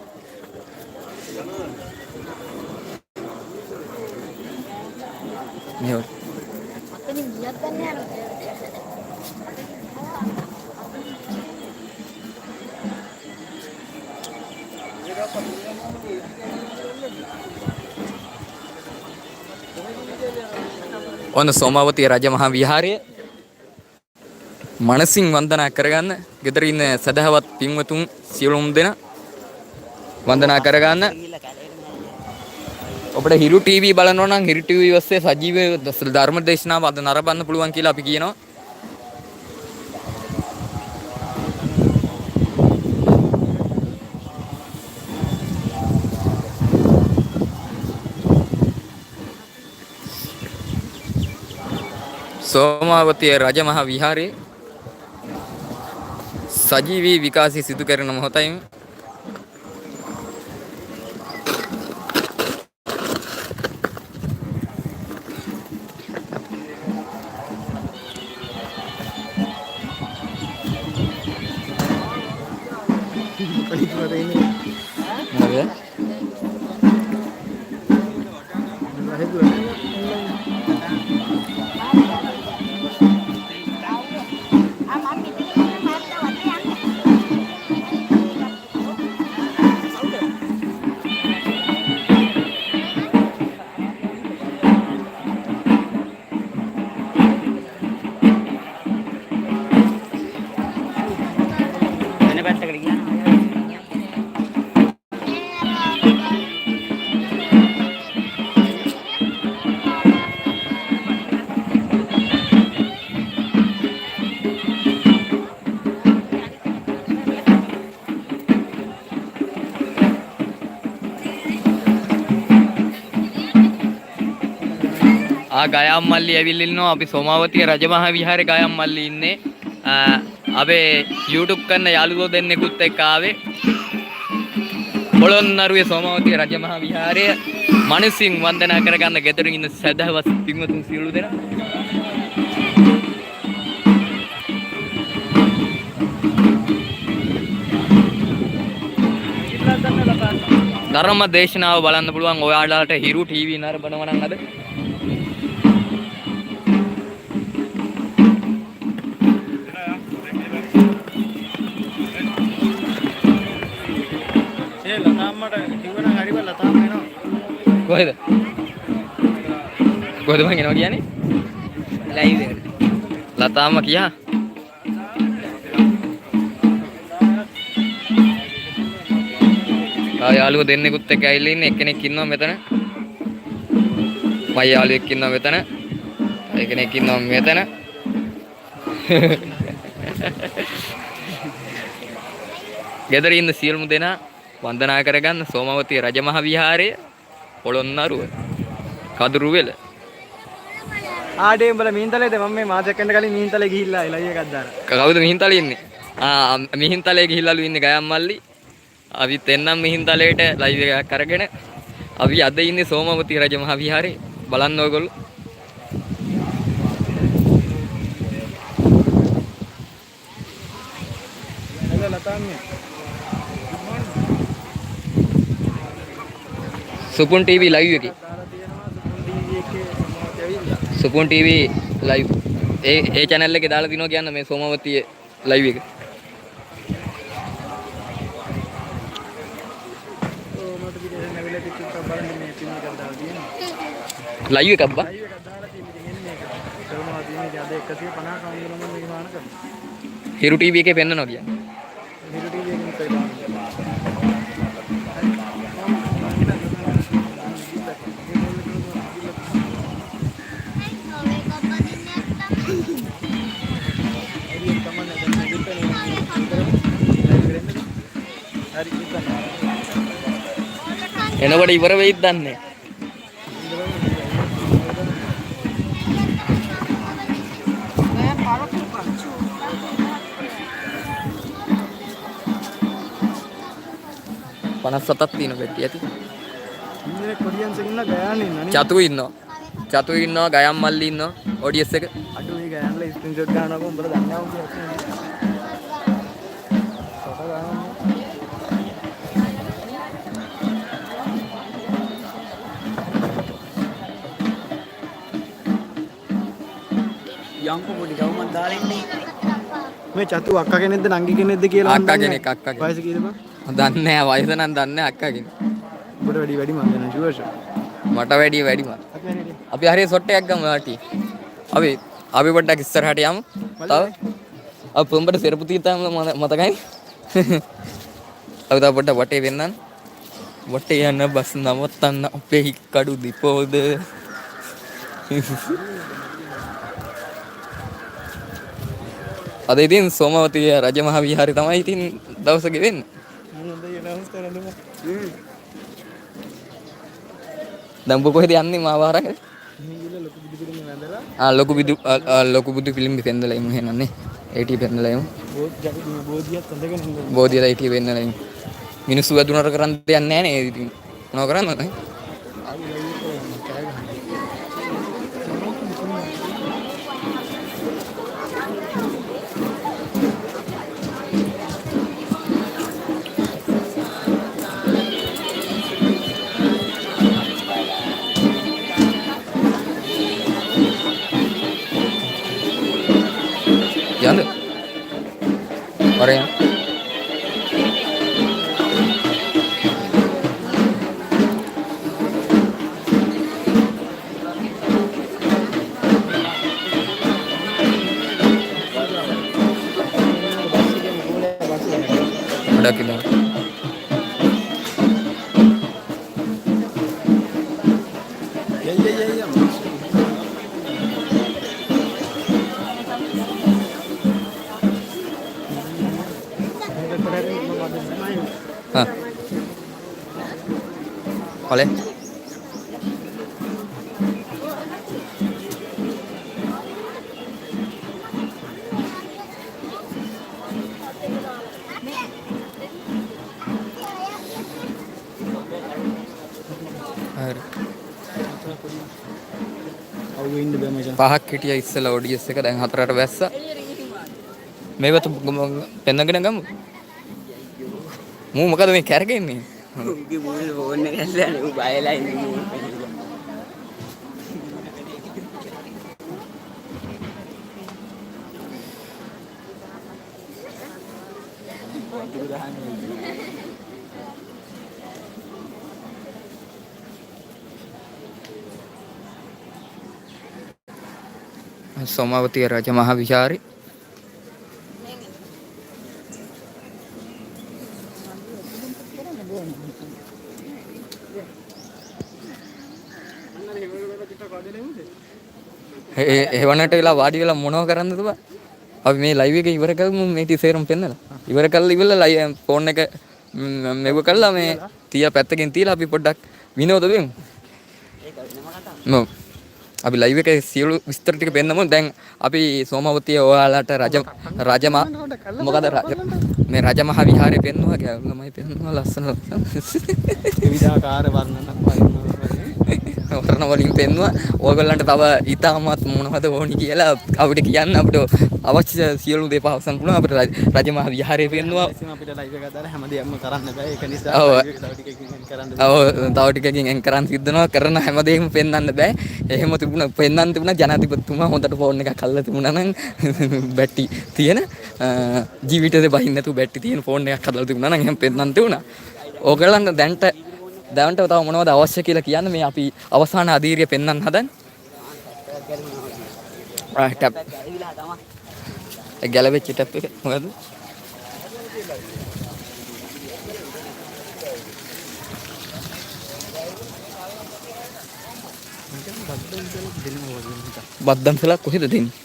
Speaker 1: මේ
Speaker 5: එතනින් ගියක් ගන්න යනවා.
Speaker 1: ඔන්න සෝමවතිය රජමහා විහාරය මනසින් වන්දනා කරගන්න ගෙදර ඉන්න සදහවත් පින්වතුන් සියලුම දෙනා වන්දනා කරගන්න ඔබට හිරු ටීවී බලනවා නම් හිරු ටීවී ඔස්සේ සජීවී ධර්ම දේශනාව අද නරඹන්න පුළුවන් කියලා අපි කියනවා සෝමාවතිය රජමහා විහාරයේ සජීවී විකාශය සිදු කරන මොහොතයි
Speaker 3: වෙන පැත්තකට ගියා.
Speaker 1: ගයම් මල්ලි ඇවිල්ලා ඉන්නවා අපි සෝමාවතිය රජමහා විහාරේ ගයම් මල්ලි ඉන්නේ අපේ YouTube කරන යාළුවෝ දෙන්නෙකුත් එක්ක ආවේ පොළොන්නරුවේ සෝමාවතිය රජමහා විහාරය මනසින් වන්දනා කරගන්න ගෙදරින් ඉන්න සදහවත් පින්වතුන් සියලු දෙනා ධර්ම දේශනාව බලන්න පුළුවන් ඔයාලට හිරු ටීවී නරඹනවා නම් අද කොහෙද කොහෙද මං එනවා කියන්නේ
Speaker 3: ලයිව් එකට.
Speaker 1: ලතාම කියා යාළුවෝ දෙන්නෙකුත් එක්ක ඇවිල්ලා ඉන්නේ එක්කෙනෙක් ඉන්නවා මෙතන මයි යාළුවෙක් ඉන්නවා මෙතන එක්කෙනෙක් ඉන්නවා මෙතන ගෙදර ඉන්න සියලුම දෙනා වන්දනා කරගන්න සෝමවතිය රජමහා විහාරය පොළොන්නරුව කදුරුවෙල
Speaker 2: ආඩේ උඹලා මිහින්තලේද මම මේ මාසයක් යන කලින් මිහින්තලේ ගිහිල්ලා ලයිව් එකක් දාලා.
Speaker 1: කවුද මිහින්තලේ ඉන්නේ? මිහින්තලේ ගිහිල්ලාලු ඉන්නේ ගයම් මල්ලි. අපිත් එන්නම් මිහින්තලේට ලයිව් එකක් අරගෙන අපි අද ඉන්නේ සෝමවතිය රජමහා විහාරේ බලන්න ඕගොල්ලෝ. සුපුන් ටීවී ලයිව් එකේ සුපුන් ටීවී ලයිව් ඒ channel එකේ දාලා දිනවා කියන්න මේ සෝමවතිය ලයිව් එක
Speaker 2: ඇවිල්ලා ටිකක් බලන්න මේ පින් එකක් දාලා තියෙනවා.
Speaker 1: ලයිව් එකක් බා.
Speaker 2: ලයිව් එකක් දාලා තියෙන ඉතින් එන්නේ ඒක. කරනවා තියෙන්නේ ඉතින් අද 150 කවුන්ද නම් මේක මාන කරනවා.
Speaker 1: හිරු ටීවී එකේ පෙන්නනවා කියන්නේ.
Speaker 2: හිරු ටීවී එකෙන් කරලා.
Speaker 1: එනකොට ඉවර වෙයිද දන්නේ. පනස් සතක් තියෙන පෙට්ටිය ඇති.
Speaker 2: ඉන්නේ කොරියන්ස් එකේ ඉන්න ගයානේ ඉන්නනේ.
Speaker 1: චතු ඉන්නවා. චතු ඉන්නවා, ගයම් මල්ලි ඉන්නවා. ODS එක.
Speaker 2: අඩු මේ ගයාන්ලා ස්ක්‍රීන්ෂොට් ගන්නකො උඹලා දන්නේ නැහැ උඹලා.
Speaker 3: යංකෝ පොඩි ගවුමක් දාලා ඉන්නේ.
Speaker 2: මේ චතු අක්කා කෙනෙක්ද නංගි කෙනෙක්ද කියලා
Speaker 1: අක්කා කෙනෙක්, අක්කා කෙනෙක්.
Speaker 2: වයස කීයද බං?
Speaker 1: දන්නේ නැහැ වයස නම් දන්නේ නැහැ අක්කා කෙනෙක්.
Speaker 2: ඔබට වැඩි මම දන්න ෂුවර් ෂෝ.
Speaker 1: මට වැඩි මම. අපි හරිය සොට් එකක් ගමු ආටි. අපි පොඩ්ඩක් ඉස්සරහට යමු. තව අපි පොම්බට සෙරපු තීතාම මතකයි. අපි තව පොඩ්ඩක් වටේ වෙන්නන්. වටේ යන බස් නවත්තන්න අපේ හික්කඩු දීපෝද. අද ඉතින් සෝමවතිය රජමහා විහාරේ තමයි ඉතින් දවස ගෙවෙන්නේ. දැන් ඔබ කොහෙද යන්නේ මාව අරගෙන? ලොකු බුදු පිළිම පෙන්දලා එමු එහෙනන්නේ. ඒටි පෙන්දලා එමු. බෝධියද ඒටි පෙන්දලා එමු. මිනිස්සු වදුනට කරන් දෙයක් නැහැ නේ. ඉතින් මොනව කරන්නද? යන්න. වරේ. ගොඩක් ඉන්නවා. Oleh. පහක් හිටිය ඉස්සලා ODS එක දැන් හතරට වැස්සා. මේවත් පෙන්නගෙන ගමු. මූ මොකද මේ කැරගෙන්නේ?
Speaker 3: උගේ මොනේ ෆෝන් එක ඇල්ලන්නේ ඌ බයලා ඉන්නේ.
Speaker 1: සෝමවතිය රජමහා විහාරේ එවනට වෙලා වාඩි වෙලා මොනව කරන්නද බා? අපි මේ ලයිව් එක ඉවර කරමු මේ ටිසේරම් පෙන්නලා. ඉවර කරලා ඉවරලා ෆෝන් එක මෙව කරලා මේ තියා පැත්තකින් තියලා අපි පොඩ්ඩක් විනෝද වෙමු. අපි ලයිව් එකේ සියලු විස්තර ටික පෙන්නමු. දැන් අපි සෝමවතිය ඔයාලට රජමා මොකද මේ රජමහා විහාරේ පෙන්නවා කියලා ළමයි පෙන්නවා ලස්සන
Speaker 2: විවිධාකාර වර්ණ
Speaker 1: වලින් පෙන්නවා. ඕගොල්ලන්ට තව ඊටමත් මොනවද ඕනි කියලා අපිට කියන්න අපිට අවශ්‍ය සියලු දේ පහසුම් පුළුවන්. අපිට රජමහා විහාරේ පෙන්නවා.
Speaker 2: අපිට ලයිව් එක දාලා හැමදේම කරන්න බෑ. ඒක නිසා තව ටිකකින් කරන්න.
Speaker 1: තව ටිකකින් එන් කරන් සිද්ධනවා. කරන හැමදේම පෙන්වන්න බෑ. එහෙම තිබුණා පෙන්වන්න තිබුණා ජනාධිපතිතුමා හොඳට ෆෝන් එකක් අල්ලලා තිබුණා නම් බැටරි තියෙන ජීවිතේ බහින්න නැතුව බැටරි තියෙන ෆෝන් එකක් හදලා තිබුණා නම් එහෙම පෙන්වන්න තිබුණා. ඕගොල්ලන්ට දැන්ට දැවන්ට තව මොනවද අවශ්‍ය කියලා කියන්න මේ අපි අවසාන අධීරිය පෙන්වන්න හදන්නේ. ටැප්
Speaker 3: ඇවිලා තමයි.
Speaker 1: ඒ ගැලවෙච්ච ටැප් එක මොකද? බද්දන්සලා කොහෙද දෙන්නේ?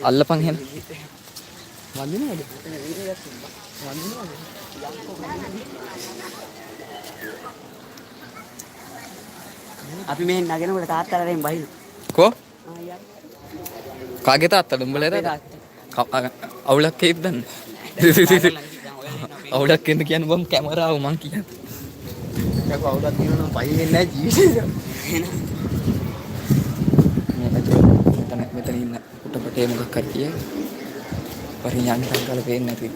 Speaker 1: අල්ලපන් එහෙනම්.
Speaker 2: වන්දිනවද?
Speaker 3: අපි මෙහෙන් නගනකොට තාත්තලාගෙන් බහින.
Speaker 1: කො? කාගේ තාත්තද උඹලද? අවුලක් හේත් දන්න. අවුලක් එන්න කියන්නේ බම් කැමරාව මං කියන්නේ.
Speaker 2: ඒක අවුලක් තියෙනවා නම් පයි වෙන්නේ නැහැ ජීවිතේ.
Speaker 1: මෙතන ඉන්න පුටපටේ මොකක් හරි කිය. පරිඥාන් සංකල්ප පේන්නේ නැති.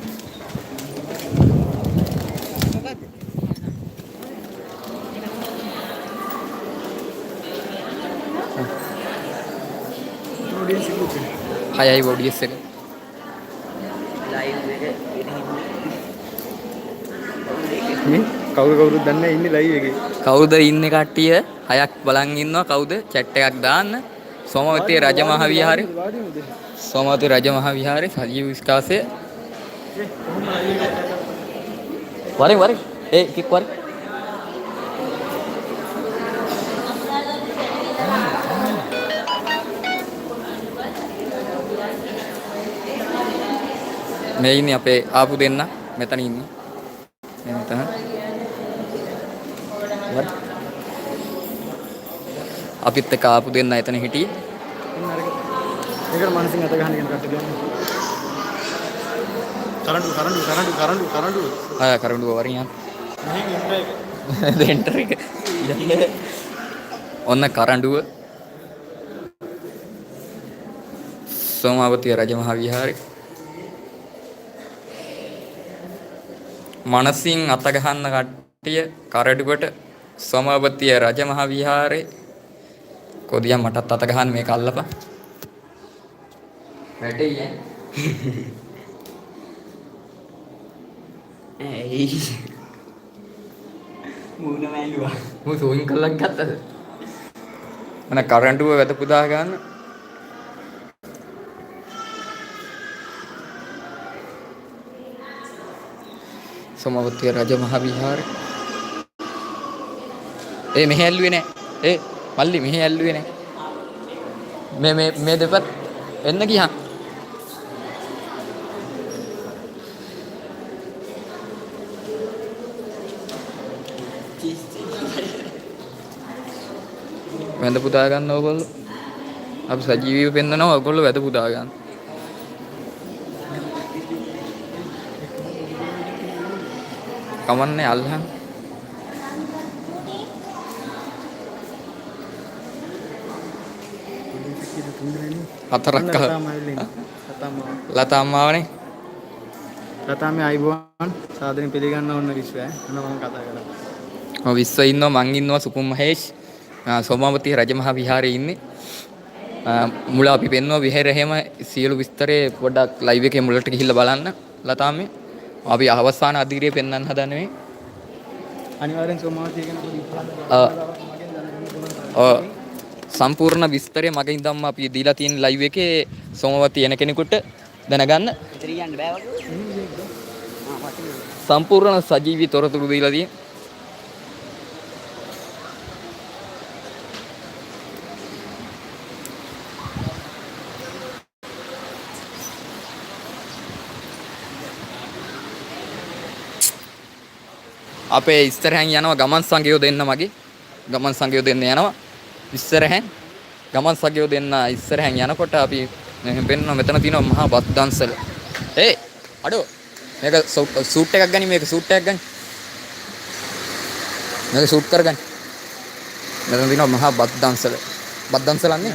Speaker 1: හයයි ඔඩියස් එක.
Speaker 3: ලයිව් එක
Speaker 2: මේ කවුරුත් දන්නේ නැහැ ඉන්නේ ලයිව් එකේ.
Speaker 1: කවුද ඉන්නේ කට්ටිය? හයක් බලන් ඉන්නවා. කවුද? chat එකක් දාන්න. සෝමවතී රජමහ විහාරේ. සෝමවතී රජමහ විහාරේ සජීව විස්කාසය. වරේ ඒ කික් වරේ. මේ ඉන්නේ අපේ ආපු දෙන්න මෙතන ඉන්නේ. මෙතන. වරේ. අපිත් එක්ක ආපු දෙන්න එතන හිටියේ.
Speaker 2: ඒකට මානසික අත ගන්න කියන කට්ටිය ගන්න. කරඬු.
Speaker 1: ආ කරඬුව වරින් යන්න. දෙන්ටර් එක. යන්නේ. ඔන්න කරඬුව. සෝමාවතී රජමහ විහාරේ. මනසින් අත ගහන්න කට්ටිය කරඬුවට සෝමාවතී රජමහ විහාරේ. කොදියා මටත් අත ගහන්න මේක අල්ලපන්. වැටෙයි ඈ.
Speaker 3: ඇයි මූණ මැල්ලුවා.
Speaker 1: මොකද සෝයින් කළක් ගත්තද? මන කරඬුව වැද පුදා ගන්න. සෝමවතී රජමහ විහාරේ. මෙහෙ ඇල්ලුවේ නෑ. මල්ලි මෙහෙ ඇල්ලුවේ නෑ. මේ දෙපත් එන්න ගියා. වැඳ පුදා ගන්න ඕගොල්ලෝ. අපි සජීවීව පෙන්නනවා ඕගොල්ලෝ වැඳ පුදා ගන්න. කමන්නේ අල්ලහන්. හතරක් ලතා අම්මාවනේ.
Speaker 2: ලතාමේ ආයිබෝන් සාදරයෙන් පිළිගන්න ඕන විශ්වය. මම කතා කරා.
Speaker 1: මම විශ්ව ඉන්නවා මං ඉන්නවා සුකුම් මහේෂ්. සෝමාවතී රජමහ විහාරේ ඉන්නේ. මුල අපි පෙන්නවා විහෙර හැම සියලු විස්තරේ පොඩ්ඩක් ලයිව් එකේ මුලට ගිහිල්ලා බලන්න ලතාමේ. අපි අවසාන අධීරිය පෙන්වන්න හදන්නේ මේ.
Speaker 2: අනිවාර්යෙන් සෝමාවතී කියන
Speaker 1: සම්පූර්ණ විස්තරය මගේ ඉඳන්ම අපි දීලා තියෙන ලයිව් එකේ සෝමවතී එන කෙනෙකුට දැනගන්න.
Speaker 3: ඉතින් යන්න බෑ වගේ.
Speaker 1: සම්පූර්ණ සජීවී තොරතුරු දීලා තියෙන. අපේ ඉස්තරයන් යනවා ගමන් සංගයෝ දෙන්න මගේ. ගමන් සංගයෝ දෙන්න යනවා. ඉස්සරහෙන් ගමන් සගයෝ දෙන්න ඉස්සරහෙන් යනකොට අපි මෙහෙම පෙන්වනවා මෙතන තියෙනවා මහා බද්දන්සල. අඩෝ මේක සූට් එකක් ගනි මේක සූට් එකක් ගනි. මේක සූට් කරගනි. මෙතන තියෙනවා මහා බද්දන්සල. බද්දන්සලන්නේ?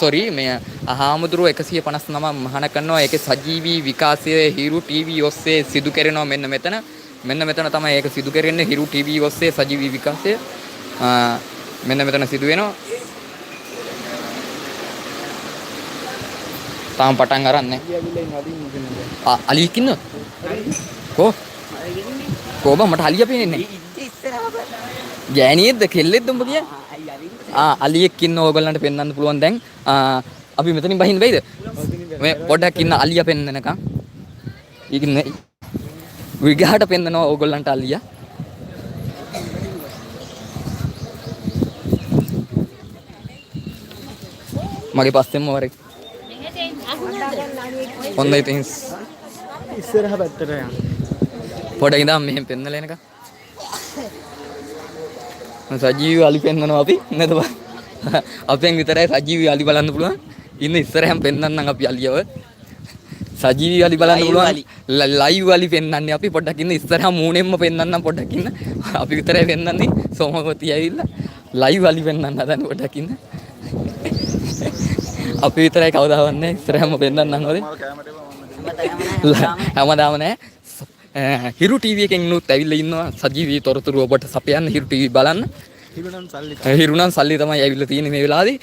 Speaker 1: සෝරි මේ හාමුදුරුවෝ 159 මහාන කරනවා. ඒකේ සජීවී විකාශය හිරු ටීවී ඔස්සේ සිදු කරනවා මෙන්න මෙතන. මෙන්න මෙතන තමයි ඒක සිදු කරන්නේ හිරු ටීවී ඔස්සේ සජීවී විකාශය. මෙන්න මෙතන සිදු වෙනවා. තාම පටන් අරන් නැහැ. අලි කින්න? කො? කොබ මට අලිය පේන්නේ ගෑණියෙක්ද කෙල්ලෙක්ද උඹ කියන්නේ අලියෙක් ඉන්න ඕගොල්ලන්ට පෙන්වන්න පුළුවන් දැන් අපි මෙතනින් බහින්න බෑද මේ පොඩ්ඩක් ඉන්න අලිය පෙන්නනකම් ඉන්නේ විගහට පෙන්නනවා ඕගොල්ලන්ට අලියා මගේ පස්සෙන්ම වරේ හොඳයි ඉතින්
Speaker 2: ඉස්සරහ පැත්තට යන්න.
Speaker 1: පොඩ ඉඳන් මෙහෙම පෙන්නලා එනකම් සජීවී අලි පෙන්නනවා අපි නේද අපෙන් විතරයි සජීවී අලි බලන්න පුළුවන් ඉන්න ඉස්සරහම පෙන්නන්නම් අපි අලියව සජීවී අලි බලන්න පුළුවන් ලයිව් අලි පෙන්නන්නේ අපි පොඩ්ඩක් ඉන්න ඉස්සරහම මූණෙන්ම පෙන්නන්නම් පොඩ්ඩක් ඉන්න අපි විතරයි පෙන්නන්නේ සෝමවති ඇවිල්ලා ලයිව් අලි පෙන්නන්න හදන පොඩ්ඩක් ඉන්න අපි විතරයි කවදාවත් නැහැ ඉස්සරහම පෙන්නන්නම් හොදේ හැමදාම නෑ හිරු ටීවී එකෙන් නුත් ඇවිල්ලා ඉන්නවා සජීවී තොරතුරු ඔබට සපයන්න හිරු ටීවී බලන්න හිරුනම් සල්ලි තමයි ඇවිල්ලා තියෙන්නේ මේ වෙලාවේදී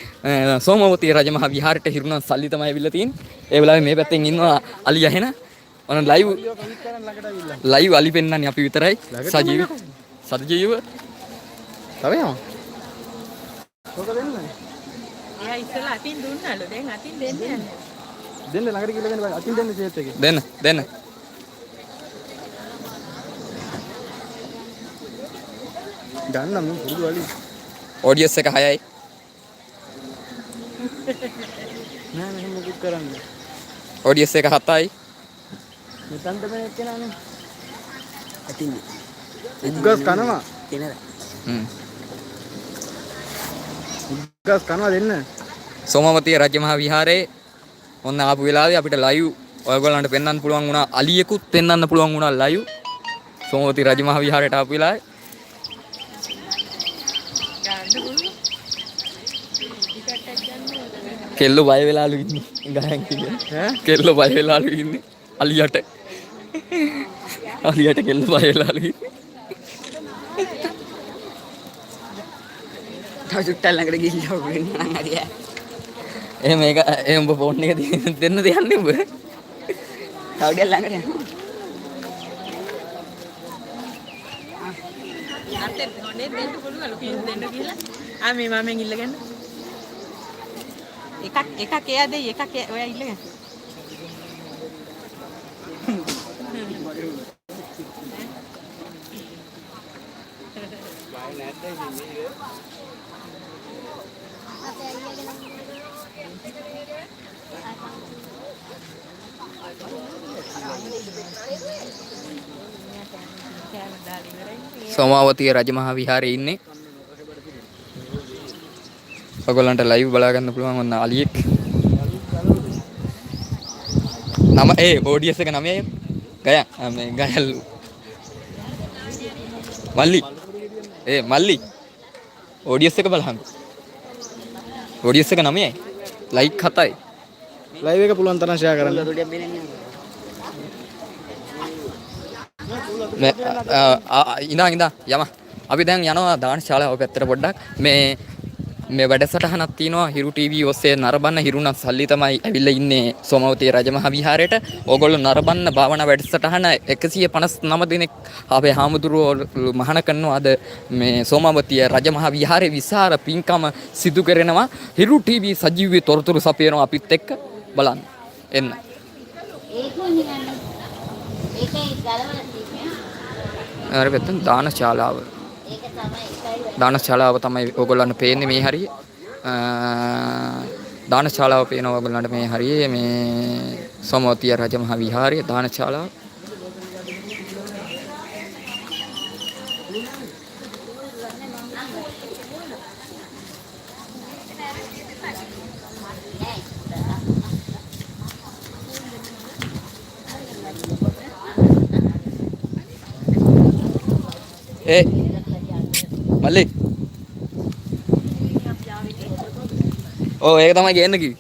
Speaker 1: සෝමවතී රජමහා විහාරයට හිරුනම් සල්ලි තමයි ඇවිල්ලා තියෙන්නේ ඒ වෙලාවේ මේ පැත්තෙන් ඉන්නවා අලිය එහෙන ඔන්න ලයිව් අලි පෙන්නන්නේ අපි විතරයි සජීවී තව යමු ඔක දෙන්න
Speaker 6: එයා ඉස්සලා අතින් දුන්නලු දැන් අතින් දෙන්න යන්නේ
Speaker 2: දෙන්න ළඟට ගිහලා දෙන්න අතින් දෙන්න චේත් එකේ
Speaker 1: දෙන්න
Speaker 2: ගන්නම් මම පුරුදු වලි
Speaker 1: ඔඩියස් එක 6යි
Speaker 2: නෑ මෙහෙම මොකක් කරන්නේ
Speaker 1: ඔඩියස් එක 7යි
Speaker 2: මෙතනට මේ එක්කනනේ අතින් උග්ගස් කනවා
Speaker 3: කෙනද
Speaker 2: උග්ගස් කනවා දෙන්න
Speaker 1: සෝමවතී රජමහා විහාරයේ ඔන්න ආපු වෙලාවේ අපිට ලයිව් ඔයගොල්ලන්ට පෙන්වන්න පුළුවන් වුණා අලියෙකුත් පෙන්වන්න පුළුවන් වුණා ලයිව් සෝමවතී රජමහා විහාරයට ආපු වෙලාවේ කෙල්ලෝ බය වෙලාලු ඉන්නේ ගහන් කියන්නේ කෙල්ලෝ බය වෙලාලු ඉන්නේ අලියට කෙල්ලෝ බය වෙලාලු ඉන්නේ
Speaker 3: තව චුට්ටක් ළඟට ගිහිල්ලා ඔබෙන් නම් හරිය
Speaker 1: මේක උඹ ෆෝන් එක දෙන්න දෙන්නේ උඹ
Speaker 3: කවුඩියක් ළඟට යන්න
Speaker 6: අතේ හොනේ දෙන්න පුළුවන්ලු දෙන්න කියලා මේ මමෙන් ඉල්ලගන්න එකක් එයා දෙයි එකක් ඔයා ඉල්ලගන්න
Speaker 1: සෝමාවතී රජමහා විහාරයේ ඉන්නේ ඔයගොල්ලන්ට ලයිව් බලා ගන්න පුළුවන් ඔන්න අලියෙක් නම ඔඩියස් එක නමයි ගයන් මේ ගයල්ලු මල්ලි ඔඩියස් එක බලහන් ඔඩියස් එක නමයි ලයික් 7යි
Speaker 2: ලයිව් එක පුළුවන් තරම් ෂෙයා කරන්න
Speaker 1: ඉඳන් යම අපි දැන් යනවා දානශාලාව පැත්තට පොඩ්ඩක් මේ වැඩසටහනක් තියෙනවා හිරු ටීවී ඔස්සේ නරඹන්න හිරුනම් සල්ලි තමයි ඇවිල්ලා ඉන්නේ සෝමවතී රජමහා විහාරයට. ඕගොල්ලෝ නරඹන්න භාවනා වැඩසටහන 159 දිනක් අපේ හාමුදුරුවෝ මහාන කරනවා අද මේ සෝමවතී රජමහා විහාරයේ විසර පින්කම සිදු කරනවා. හිරු ටීවී සජීවී තොරතුරු සපයනවා අපිත් එක්ක බලන්න. එන්න. අර පැත්තෙන් දානශාලාව. දානශාලාව තමයි ඕගොල්ලන්ට පේන්නේ මේ හරිය. දානශාලාව පේනවා ඕගොල්ලන්ට මේ හරිය මේ සෝමවතී රජමහා විහාරයේ දානශාලාව. මල්ලි ඒක තමයි ගේන්න කිව්වේ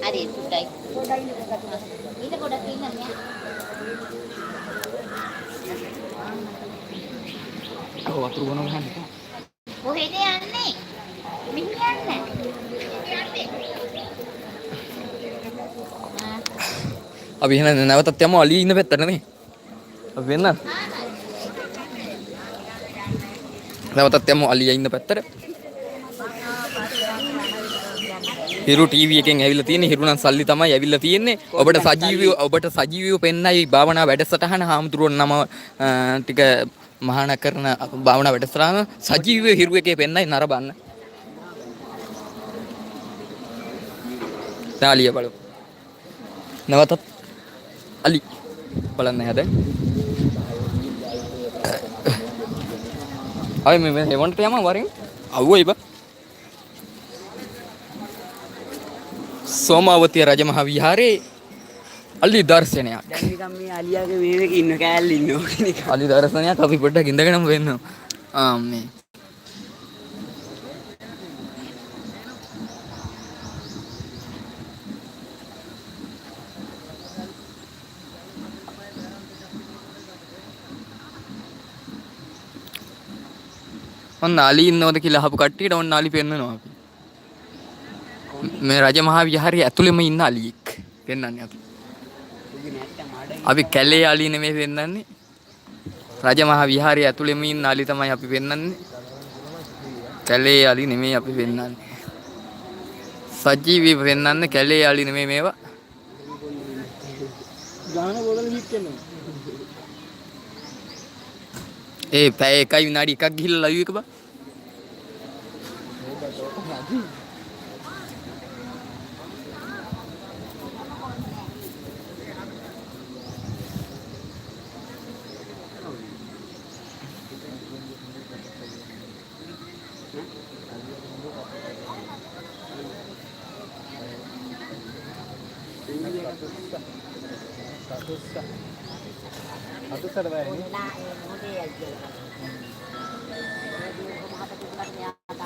Speaker 5: හරි පුටයි ඊට ගොඩක් ඉන්නන්නේ
Speaker 1: වතුර බොනවා
Speaker 5: කොහෙද යන්නේ
Speaker 1: අපි එහෙනම් නැවතත් යමු අලිය ඉන්න පැත්තට නේ. අපි වෙන්න. නැවතත් යමු අලිය ඉන්න පැත්තට. හිරු ටීවී එකෙන් ඇවිල්ලා තියෙන්නේ. හිරු නම් සල්ලි තමයි ඇවිල්ලා තියෙන්නේ. ඔබට සජීවීව පෙන්නයි භාවනා වැඩසටහන හාමුදුරුවෝ නම ටික මහාන කරන භාවනා වැඩසටහන සජීවීව හිරු එකේ පෙන්නයි නරඹන්න. තාලිය බලමු. නැවතත් අලි බලන්න හැද. අය මේ හෙවන්ට යම වරින් අවුවයි බා. සෝමාවතිය රජමහා විහාරේ අලි දර්ශනයක්.
Speaker 3: දැන් නිකන් මේ අලියාගේ මේක ඉන්න කෑල්ල ඉන්නෝ කෙනෙක්.
Speaker 1: අලි දර්ශනයක් අපි පොඩ්ඩක් ඉඳගෙනම වෙන්න. මේ ඔන්න අලි ඉන්නවද කියලා අහපු කට්ටියට ඔන්න අලි පෙන්නනවා අපි. මේ රජමහා විහාරයේ ඇතුළෙම ඉන්න අලියෙක් පෙන්වන්නේ අපි. අපි කැලේ අලි නෙමෙයි පෙන්වන්නේ. රජමහා විහාරයේ ඇතුළෙම ඉන්න අලි තමයි අපි පෙන්වන්නේ. කැලේ අලි නෙමෙයි අපි පෙන්වන්නේ. සජීවීව පෙන්වන්නේ කැලේ අලි නෙමෙයි මේවා.
Speaker 2: ගාන බෝලන හිට කරනවා.
Speaker 1: ඒ පැය 1 විනාඩි 1ක් ගිහිල්ලා ලයිව් එක බා.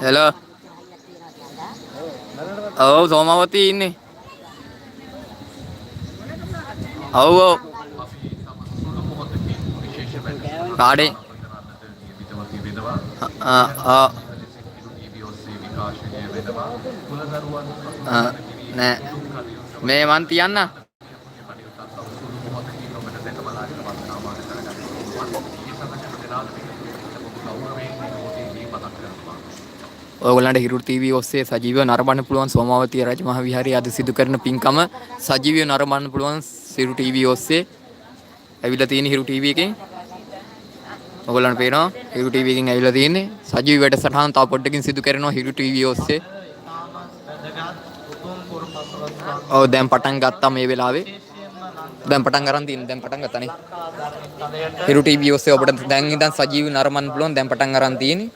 Speaker 1: හෙලෝ. ඔව් සෝමාවතී ඉන්නේ. ඔව් ඔව්. කාඩේ. නෑ. මේ මන් තියන්න. ඔයගොල්ලන්ට හිරු ටීවී ඔස්සේ සජීවීව නරඹන්න පුළුවන් සෝමාවතිය රජමහා විහාරයේ අද සිදු කරන පින්කම සජීවීව නරඹන්න පුළුවන් හිරු ටීවී ඔස්සේ ඇවිල්ලා තියෙන හිරු ටීවී එකෙන් ඔයගොල්ලන්ට පේනවා හිරු ටීවී එකෙන් ඇවිල්ලා තියෙන්නේ සජීවී වැඩසටහන තව පොඩ්ඩකින් සිදු කරනවා හිරු ටීවී ඔස්සේ. ඔව් දැන් පටන් ගත්තා මේ වෙලාවේ. දැන් පටන් ගන්න තියෙන දැන් පටන් ගත්තානේ. හිරු ටීවී ඔස්සේ ඔබට දැන් ඉඳන් සජීවීව නරඹන්න පුළුවන් දැන් පටන් ගන්න තියෙන්නේ.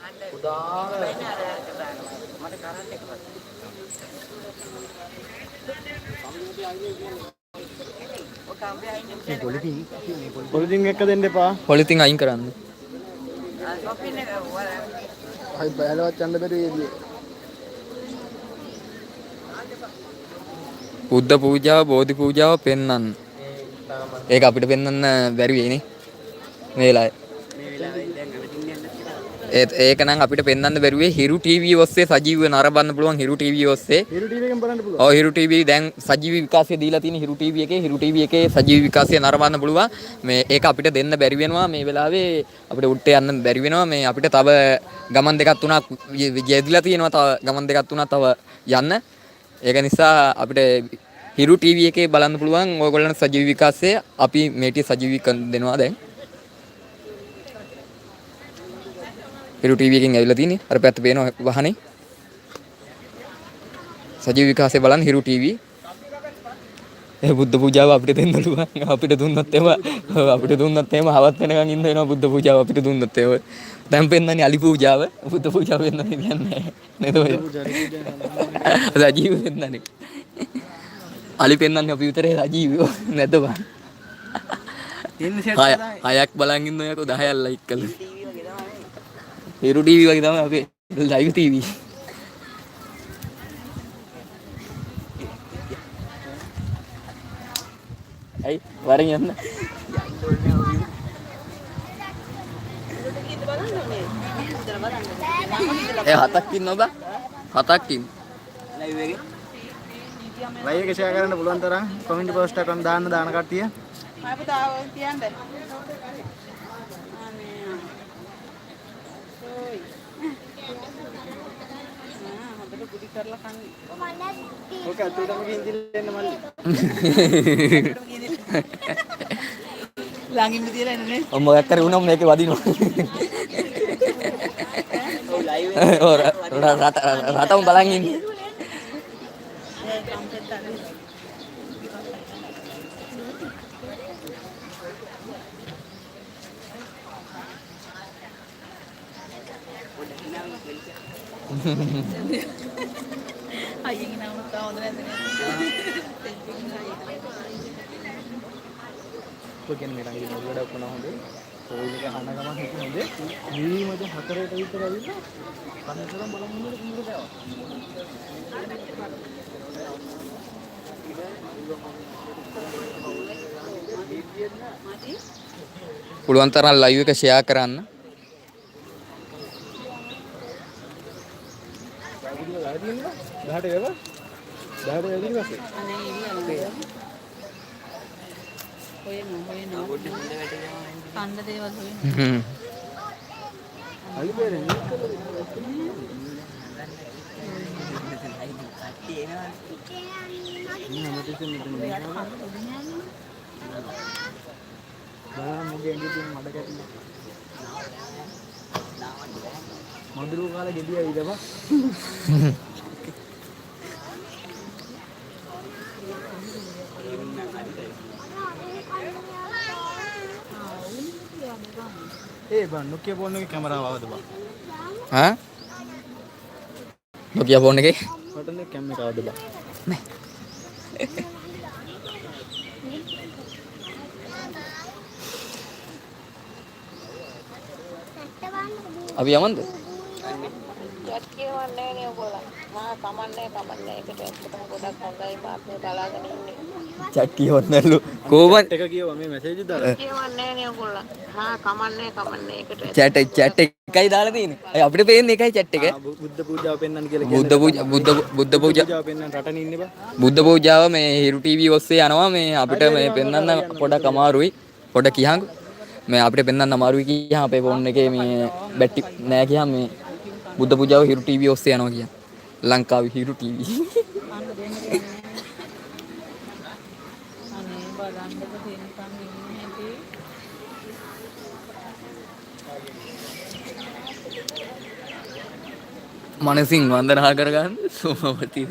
Speaker 2: පොලිතින් එක්ක දෙන්න එපා.
Speaker 1: පොලිතින් අයින් කරන්න.
Speaker 2: අයි බයලවත් යන්න බැරි එළිය.
Speaker 1: බුද්ධ පූජාව බෝධි පූජාව පෙන්වන්න. ඒක අපිට පෙන්වන්න බැරි වෙයිනේ. මේ වෙලාවේ. ඒක නම් අපිට පෙන්වන්න බැරි වෙයි හිරු ටීවී ඔස්සේ සජීවීව නරඹන්න පුළුවන් හිරු ටීවී ඔස්සේ.
Speaker 2: හිරු ටීවී එකෙන් බලන්න පුළුවන්.
Speaker 1: ඔව් හිරු ටීවී දැන් සජීවී විකාශය දීලා තියෙන හිරු ටීවී එකේ සජීවී විකාශය නරඹන්න පුළුවන්. මේ ඒක අපිට දෙන්න බැරි වෙනවා මේ වෙලාවේ අපිට උඩට යන්න බැරි වෙනවා. මේ අපිට තව ගමන් දෙකක් තුනක් යෙදිලා තියෙනවා. තව ගමන් දෙකක් තුනක් තව යන්න. ඒක නිසා අපිට හිරු ටීවී එකේ බලන්න පුළුවන් ඔයගොල්ලන්ට සජීවී විකාශය අපි මේටි සජීවී දෙනවා දැන්. හිරු ටීවී එකෙන් ඇවිල්ලා තියෙන්නේ. අර පැත්ත පේනවා වහනේ. සජීව විකාශය බලන්න හිරු ටීවී. ඒ බුද්ධ පූජාව අපිට දෙන්න පුළුවන්. අපිට දුන්නත් එහෙම හවත් වෙනකන් ඉන්න වෙනවා බුද්ධ පූජාව අපිට දුන්නත් එහෙම. දැන් පෙන්නන්නේ අලි පූජාව. බුද්ධ පූජාව වෙනන්නේ කියන්නේ නේද ඔය. සජීව වෙනන්නේ. අලි පෙන්නන්නේ අපි විතරේ සජීවව නැද්ද බං. හයක් බලන් ඉන්න ඔයකෝ 10ක් ලයික් කළා. හිරු ටීවී වගේ තමයි අපේ ලයිව් ටීවී. අයි වරින් යන්න. ඒ හතක් ඉන්නවද? හතක් ඉන්න.
Speaker 3: ලයිව් එකේ.
Speaker 2: ලයිව් එක ෂෙයා කරන්න පුළුවන් තරම් කමෙන්ට් පෝස්ට් එකක් දාන කට්ටිය.
Speaker 6: ආපු තාව කියන්න. හොඳට කුඩි කරලා කන්නේ.
Speaker 2: ඕක අතටම ගිහින් දින්න මල්ලි.
Speaker 6: ළඟින්ම තියලා එන්නේ.
Speaker 1: ඔය මොකක් කරේ වුණාම මේකේ වදිනවා.
Speaker 3: ඔව් ලයිව්
Speaker 1: ඔය රටම බලන් ඉන්නේ.
Speaker 6: අයියගේ නම කවුද නැද්ද?
Speaker 2: ඔය කියන්නේ මේ ළඟදී මොකද වැඩක් වුණා හොඳේ. කෝල් එක හන ගමන් හිටියේ හොඳේ. නිවිමද 4ට විතර ඇවිල්ලා කන්නතරම් බලන් ඉන්නකොට කුඹුර ගාවා.
Speaker 1: පුළුවන් තරම් ලයිව් එක ෂෙයා කරන්න.
Speaker 2: දහට වෙලා 10ට වැඩි ඉවසේ.
Speaker 6: අනේ ඉන්නේ. හොයන කන්න දේවල් හොයන.
Speaker 2: අලි බෙරෙන්නේ. මොකෙන්ද තියෙන මඩ කැටිලා මදුරු කාලේ ගෙඩිය ඇවිදපා ඒ බං නොකිය ෆෝන් එකේ කැමරාව ආවද බං
Speaker 1: ඈ නොකිය ෆෝන් එකේ
Speaker 2: බටන් එක කැම් එක ආවද බං
Speaker 1: නෑ අපි යමන්ද
Speaker 7: කියවන්නේ නේ ඔයගොල්ලෝ. මා කමන්නේ එකට ඇත්තටම ගොඩක් හොඳයි මාත්මේ බලාගෙන ඉන්නේ.
Speaker 1: chat කියවන්නලු කොහොමද
Speaker 2: එක කියව මේ මැසේජ් දාලා
Speaker 7: කියවන්නේ නේ ඔයගොල්ලෝ. මා කමන්නේ එකට.
Speaker 1: chat එකයි දාලා තියෙන්නේ. අය අපිට පේන්නේ එකයි chat එක.
Speaker 2: බුද්ධ පූජාව පෙන්වන්න කියලා
Speaker 1: බුද්ධ පූජාව
Speaker 2: පෙන්වන්න රටන ඉන්නේ බං
Speaker 1: බුද්ධ පූජාව මේ හිරු ටීවී ඔස්සේ යනවා මේ අපිට මේ පෙන්වන්න පොඩක් අමාරුයි. පොඩ කියහන් මේ අපිට පෙන්වන්න අමාරුයි කියහන් අපේ ෆෝන් එකේ මේ බැටරි නෑ කියහන් මේ බුද්ධ පූජාව හිරු ටීවී ඔස්සේ යනවා කියහන්. ලංකාවේ හිරු ටීවී.
Speaker 6: අන්න දෙන්න දෙන්නේ. අනේ බලන්නක තේනිකන් ඉන්නේ නැති.
Speaker 1: මනසින් වන්දනා කරගන්න සෝමවති.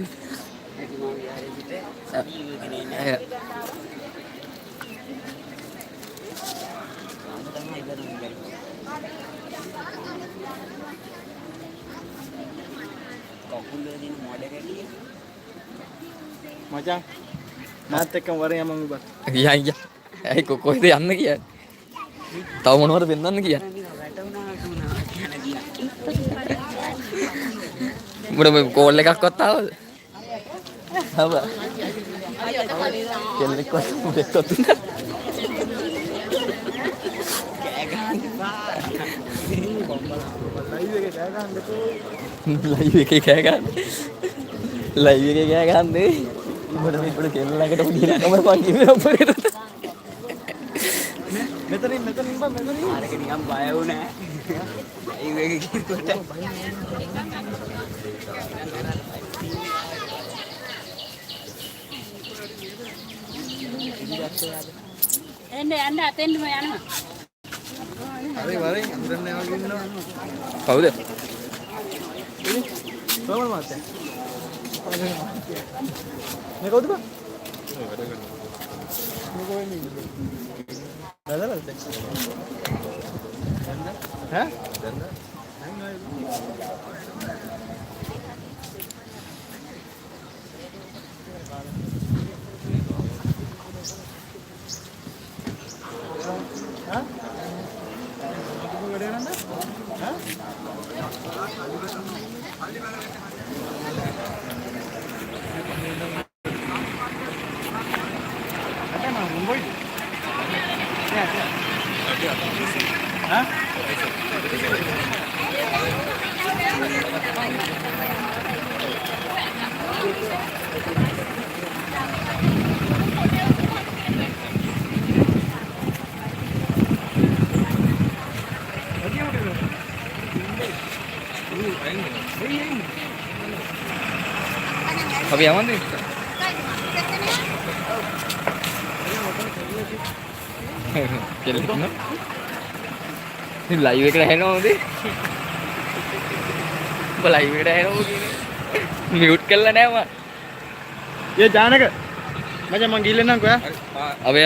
Speaker 2: මචං මාත් එක්කම වරේ යමු බං
Speaker 1: ගියා ගියා. ඇයි කොහෙද යන්න කියන්නේ? තව මොනවද පෙන්වන්න කියන්නේ? උඹට මේ කෝල් එකක්වත් ආවද? ආව. කෙල්ලෙක්වත් මුදෙක්වත් උනා. ලයිව් එකේ කෑ ගන්න. ලයිව් එකේ කෑ ගන්නේ. උඹට මේ පොඩ කෙල්ල ළඟට මුදිනා කමර පන් කිව්වේ අපරේට.
Speaker 2: මෙතනින් බං මෙතනින්
Speaker 3: ආරක නිකන් බය වුණා. ලයිව් එක කිව්වට
Speaker 5: යන්න අතෙන්ම යනවා.
Speaker 2: හරි වරේ අඳුරන්නේ වගේ ඉන්නවා
Speaker 1: කවුද?
Speaker 2: කොහමද මාත්‍යා මේ කවුද බං මේ කොහෙන්ද දාදාලද ඈ
Speaker 1: අපි යවන්ද? කෙල්ලෙන්න. ඉතින් ලයිව් එකට ඇහෙනවද? ඔබ ලයිව් එකට ඇහෙනවද කියන්නේ? මියුට් කරලා නෑ මම.
Speaker 2: ඒ ජානක මචං මං ගිහින් කොයා
Speaker 1: අවය.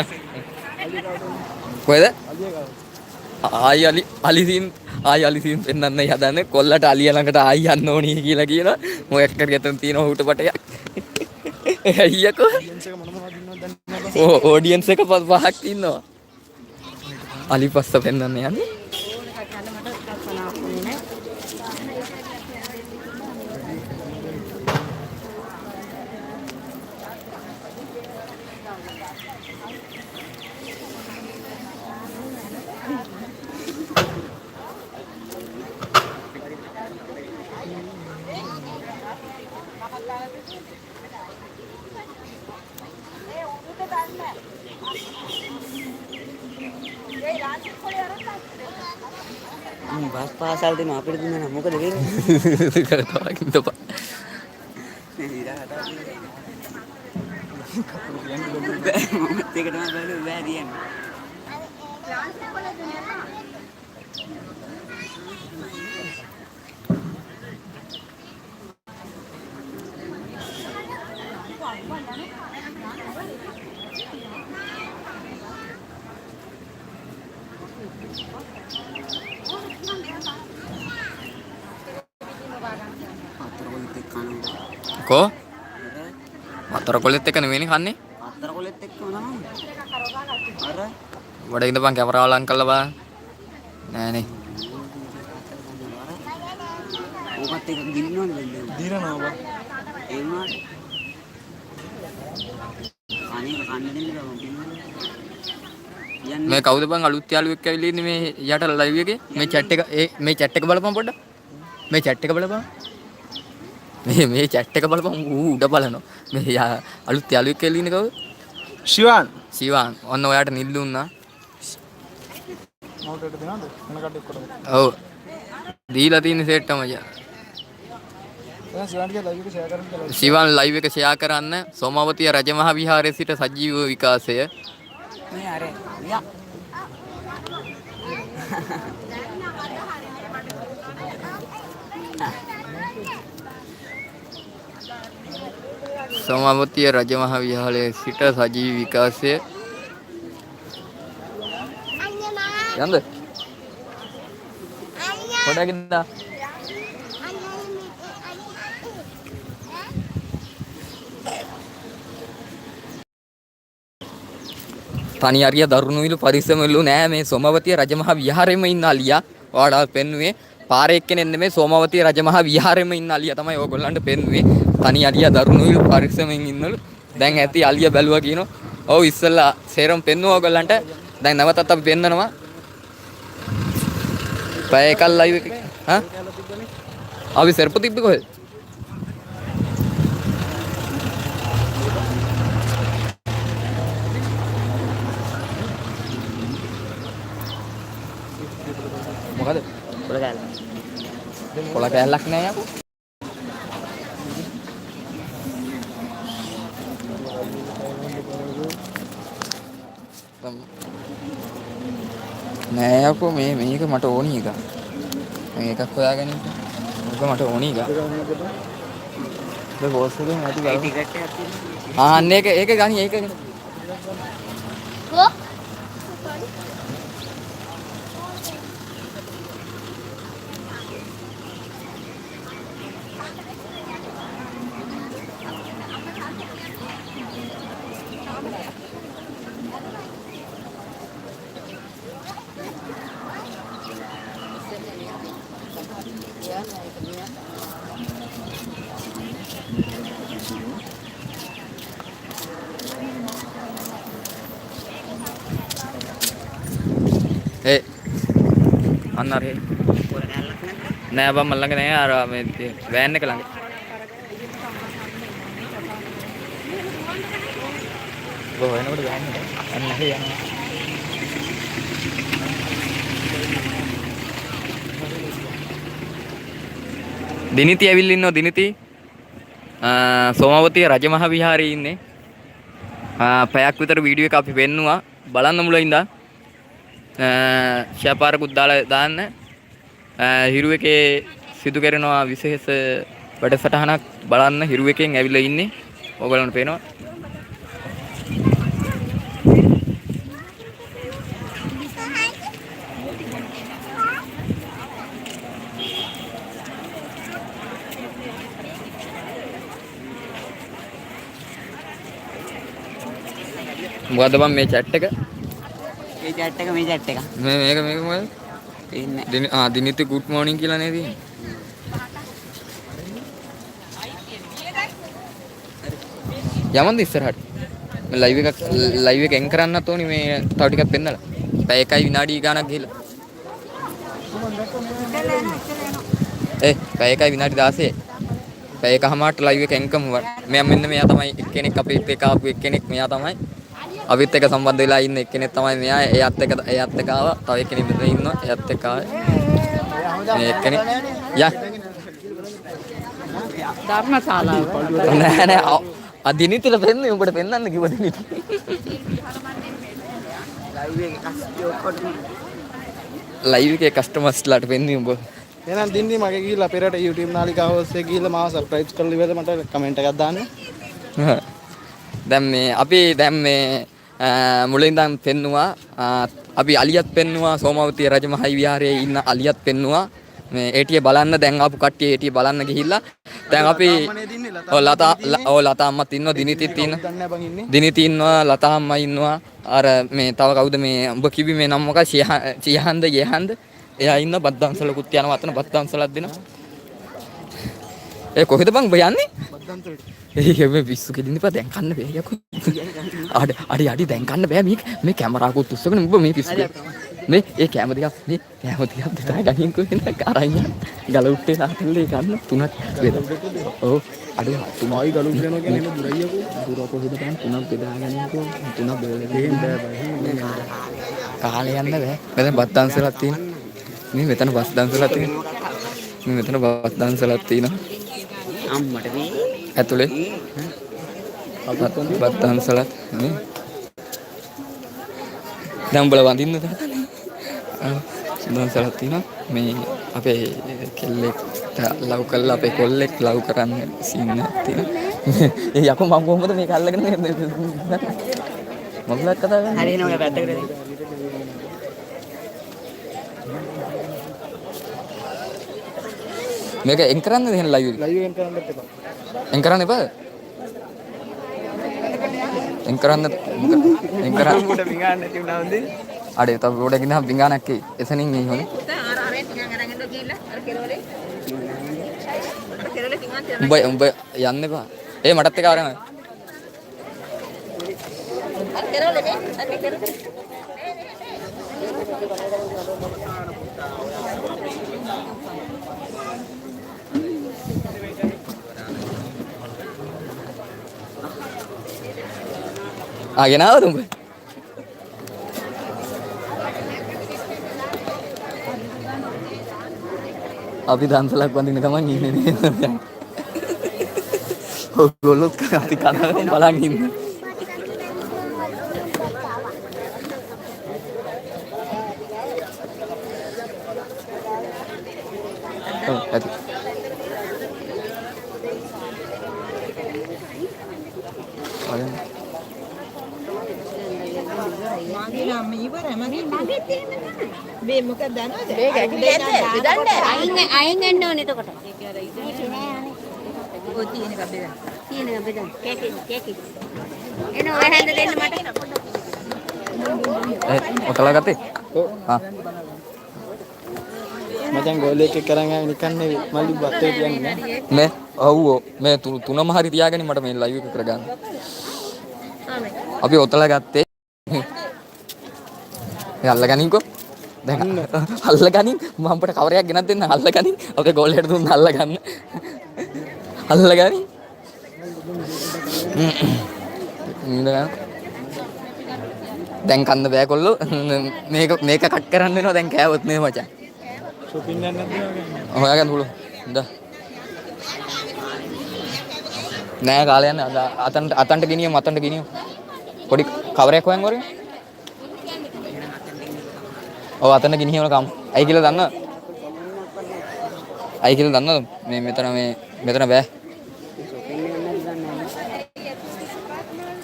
Speaker 1: කොහෙද? ආයි අලි සීන් පෙන්නන්න හදන්නේ කොල්ලට අලිය ළඟට ආයි යන්න ඕනි කියලා කියනවා. මොකක් කර යතන තියෙන ඌට පටයක්. අයියකෝ. ඔඩියන්ස් එක පහක් ඉන්නවා. අලි පස්ස පෙන්නන්න යන්නේ.
Speaker 3: බස් පාසල් දෙන අපිට දුන්නා නම් මොකද වෙන්නේ?
Speaker 1: කරනවා කින්දපා.
Speaker 3: මමත් ඒක තමයි බලන්නේ බෑ කියන්නේ.
Speaker 1: කෝ? වතර කොලෙත් එක නෙවෙයිනේ කන්නේ.
Speaker 3: අතර කොලෙත් එක්කම තමයි. අර
Speaker 1: වඩ ඉඳපන් කැමරාව ලං කරලා බලන්න. නෑනේ.
Speaker 3: ඕකත් එක ගින්නවද වෙන්නේ?
Speaker 2: දිරනවා බා
Speaker 3: ඒ වුණාට අනේ කන්න දෙන්න බෑ.
Speaker 1: මේ කවුද බං අලුත් යාළුවෙක් ඇවිල්ලා ඉන්නේ මේ යට ලයිව් එකේ? මේ chat එක මේ chat එක බලපන් පොඩ්ඩක්. මේ chat එක බලපන්. මේ chat එක බලපන් ඌ උඩ බලනවා. මේ අලුත් යාළුවෙක් ඇවිල්ලා ඉන්නේ කවුද? ශිවාන්. ඔන්න ඔයාට නිල් දුන්නා.
Speaker 2: මෝටරේට දෙනවද? මොන කඩේක කොටද?
Speaker 1: ඔව්. දීලා තියෙන සෙට් මචං.
Speaker 2: දැන් ශිවාන්ගේ ලයිව් එක ෂෙයා කරන්න කියලා.
Speaker 1: ශිවාන් ලයිව් එක ෂෙයා කරන්න. සෝමාවතිය රජමහා විහාරයේ සිට සජීව විකාශය.
Speaker 3: මේ අර යා
Speaker 1: සෝමාවතිය රජමහා විහාරයේ සිට සජීව විකාශය. යන්ද? පොඩ්ඩක් ඉඳලා තනි අරිය දරුණුවිලු පරිස්සමලු නෑ මේ සෝමාවතිය රජමහා විහාරෙම ඉන්න අලියා. ඔයාලට පෙන්නුවේ පාරේ එක්කෙනෙක් නෙමෙයි සෝමාවතිය රජමහා විහාරෙම ඉන්න අලියා තමයි ඕගොල්ලන්ට පෙන්නුවේ. තනි අලියා දරුණුවිලු පරිස්සමෙන් ඉන්නලු. දැන් ඇති අලියා බැලුවා කියනවා. ඔව් ඉස්සෙල්ලා සේරම පෙන්නුවා ඕගොල්ලන්ට. දැන් නැවතත් අපි පෙන්නනවා. පැය එකක් ලයිව් එක. හා? අපි සර්ප තිබ්බේ කොහෙද? මොකද?
Speaker 3: පොළ ගාලා.
Speaker 1: කොළ කෑල්ලක් නෑ යකෝ. නෑ යකෝ මේක මට ඕනි එක. මේකක් හොයාගෙන ඉන්න. මේක මට ඕනි එක. මේ බෝස් එකෙන් ඇති ගාව.
Speaker 3: ටිකට් එකක් තියෙනවා.
Speaker 1: අන්න ඒක ගනි ඒක ගනි.
Speaker 5: Go.
Speaker 1: අන්න අර
Speaker 3: පොළ ගාලක් නැද්ද?
Speaker 1: නෑ බම් මල්ලඟ නෑ අර මේ වෑන් එක ළඟ. ඔව් එනකොට වෑන් එක අන්න හේ යනවා. දිනිති ඇවිල්ලා ඉන්නවා දිනිති. සෝමවතිය රජමහා විහාරයේ ඉන්නේ. පැයක් විතර වීඩියෝ එක අපි වෙන්නුවා. බලන්න මුලින් ඉඳන්. ෂෙයාරකුත් දාලා දාන්න. හිරු එකේ සිදු කරනවා විශේෂ වැඩසටහනක් බලන්න හිරු එකෙන් ඇවිල්ලා ඉන්නේ. ඕගොල්ලන්ට පේනවා. මොකද්ද බං මේ chat එක?
Speaker 3: මේ chat එක මේ chat එක.
Speaker 1: මේක මොකද?
Speaker 3: ඉන්නේ.
Speaker 1: දිනිත් good morning කියලා නේද තියෙන්නේ? යමන්ද ඉස්සරහට? මේ live එක එන් කරන්නත් ඕනි මේ තව ටිකක් පෙන්නලා. පැය එකයි විනාඩි ගාණක් ගිහලා. පැය එකයි විනාඩි 16. පැය එකමාරට live එක එන් කරමු. මෙන්න මෙයා තමයි එක්කෙනෙක් අපිත් එක්ක ආපු එක්කෙනෙක් මෙයා තමයි. අපිත් එක්ක සම්බන්ධ වෙලා ඉන්න එක්කෙනෙක් තමයි මෙයා. එයාත් එක්ක ආවා. තව එක්කෙනෙක් මෙතන ඉන්නවා. එයාත් එක්ක ආවේ. මේ එක්කෙනෙක් යා
Speaker 6: ධර්මශාලාව.
Speaker 1: නෑ අදිනිතල පෙන්නේ උඹට පෙන්වන්න කිව්ව දිනිත. ලයිව් එකේ කස්ටමර්ස්ලාට පෙන්නේ උඹ.
Speaker 2: එහෙනම් දින්දි මගේ ගිහිල්ලා පෙරට YouTube නාලිකාව ඔස්සේ ගිහිල්ලා මාව සබ්ස්ක්‍රයිබ් කරලා ඉවරද මට කමෙන්ට් එකක් දාන්න.
Speaker 1: දැන් මේ මුලින් ඉඳන් පෙන්නුවා අපි අලියත් පෙන්නුවා සෝමවතිය රජමහා විහාරයේ ඉන්න අලියත් පෙන්නුවා මේ ඒටිය බලන්න දැන් ආපු කට්ටිය ඒටිය බලන්න ගිහිල්ලා දැන් අපි ලතා අම්මත් ඉන්නවා දිනිතිත් ඉන්නවා දිනිති ඉන්නවා ලතා අම්මා ඉන්නවා අර මේ තව කවුද මේ උඹ කිවි මේ නම මොකක්ද සියහන්ද යහන්ද එයා ඉන්න බද්දන්සලකුත් යනවා අතන බද්දන්සලක් දෙනවා ඒ කොහෙද බං උඹ යන්නේ බද්දන්සලට මේ පිස්සු කෙලින්න එපා දැන් කන්න බෑ යකෝ අඩි දැන් කන්න බෑ මේ කැමරාවකුත් උස්සගෙන උඹ මේ පිස්සු මේ ඒ කැම ටිකක් දෙලා ගනින්කෝ එන කරයින් ගල උට්ටේ නාතල්ලේ ගන්න තුනක් වේද ඔව් අඩි තුනයි ගල උට්ටේ යනවා කියන්නේ දුරයියකෝ දුර කොහෙද බං තුනක් බෙදා ගනින්කෝ තුනක් බෙදලා බෑ කාලේ යන්න බෑ මෙතන බස් දන්සලක් තියෙනවා මේ මෙතන බස් දන්සලක් තියෙනවා
Speaker 3: අම්මට මේ
Speaker 1: ඇතුලේ බස් දන්සලක් නේ දැන් උඹලා වඳින්නද දන්සලක් තියෙනවා මේ අපේ කෙල්ලෙක්ට ලව් කරලා අපේ කොල්ලෙක් ලව් කරන්න සීන් එකක් තියෙනවා ඒ යකෝ මම කොහොමද මේක අල්ලගෙන මොකක්ද කතා කරන්නේ
Speaker 3: හරියනවා පැත්තකට
Speaker 1: මේක එන් කරන්නද එහෙනම් ලයිව් එන් කරන්න එපා එන් කරන්න උඩ බිඟාන නැති වුණා හොඳේ අඩේ තව රෝඩ් එකේ ඉඳන් බිඟානක් එසනින් එයි හොනේ උඹ යන්න එපා ඒ මටත් එක ආරගෙන ගෙනාවද උඹ අපි දන්සලක් වඳින්න ගමන් ඉන්නේ නේද ඔයගොල්ලොත් කති කතාවෙන් බලන් ඉන්න ඔව් ඇති
Speaker 6: මේ මොකක්ද දන්නවද?
Speaker 5: අයින් වෙන්න ඕනේ එතකොට.
Speaker 6: ඔය තියෙන එක බෙදන්න.
Speaker 5: තියෙන එක බෙදන්න. කේකි. එන ඔය හැන්ද දෙන්න මට.
Speaker 1: ඔතලා ගත්තේ?
Speaker 2: ඔව්. මචං ගෝලෙක් එක්ක කරන් ආවේ නිකන් නෙවෙයි මල්ලි බත්තේ කියන්නේ
Speaker 1: මේ ඔව් මේ තුනම හරි තියාගෙන මට මේ ලයිව් එක කරගන්න. අපි ඔතලා ගත්තේ මේ අල්ලගනින්කෝ දැන් අල්ලගනින් මම අපට කවරයක් ගෙනත් දෙන්න අල්ලගනින් අපේ ගෝලයට දුන්න අල්ලගන්න අල්ලගනින් දැන් කන්න බෑ කොල්ලෝ මේක කට් කරන්න වෙනවා දැන් කෑවොත් නේ මචං
Speaker 2: ෂොපින් යන්න නැද්ද
Speaker 1: හොයාගන්න පුළුවන් ඉඳ නෑ කාලේ යන්නේ අතන්ට ගෙනියමු අතන්ට ගෙනියමු. පොඩි කවරයක් හොයන් වරේ. ඔව් අතන ගෙනියමු කම්. අයි කියලා දන්නවද? අයි කියලා දන්නවද? මේ මෙතන බෑ.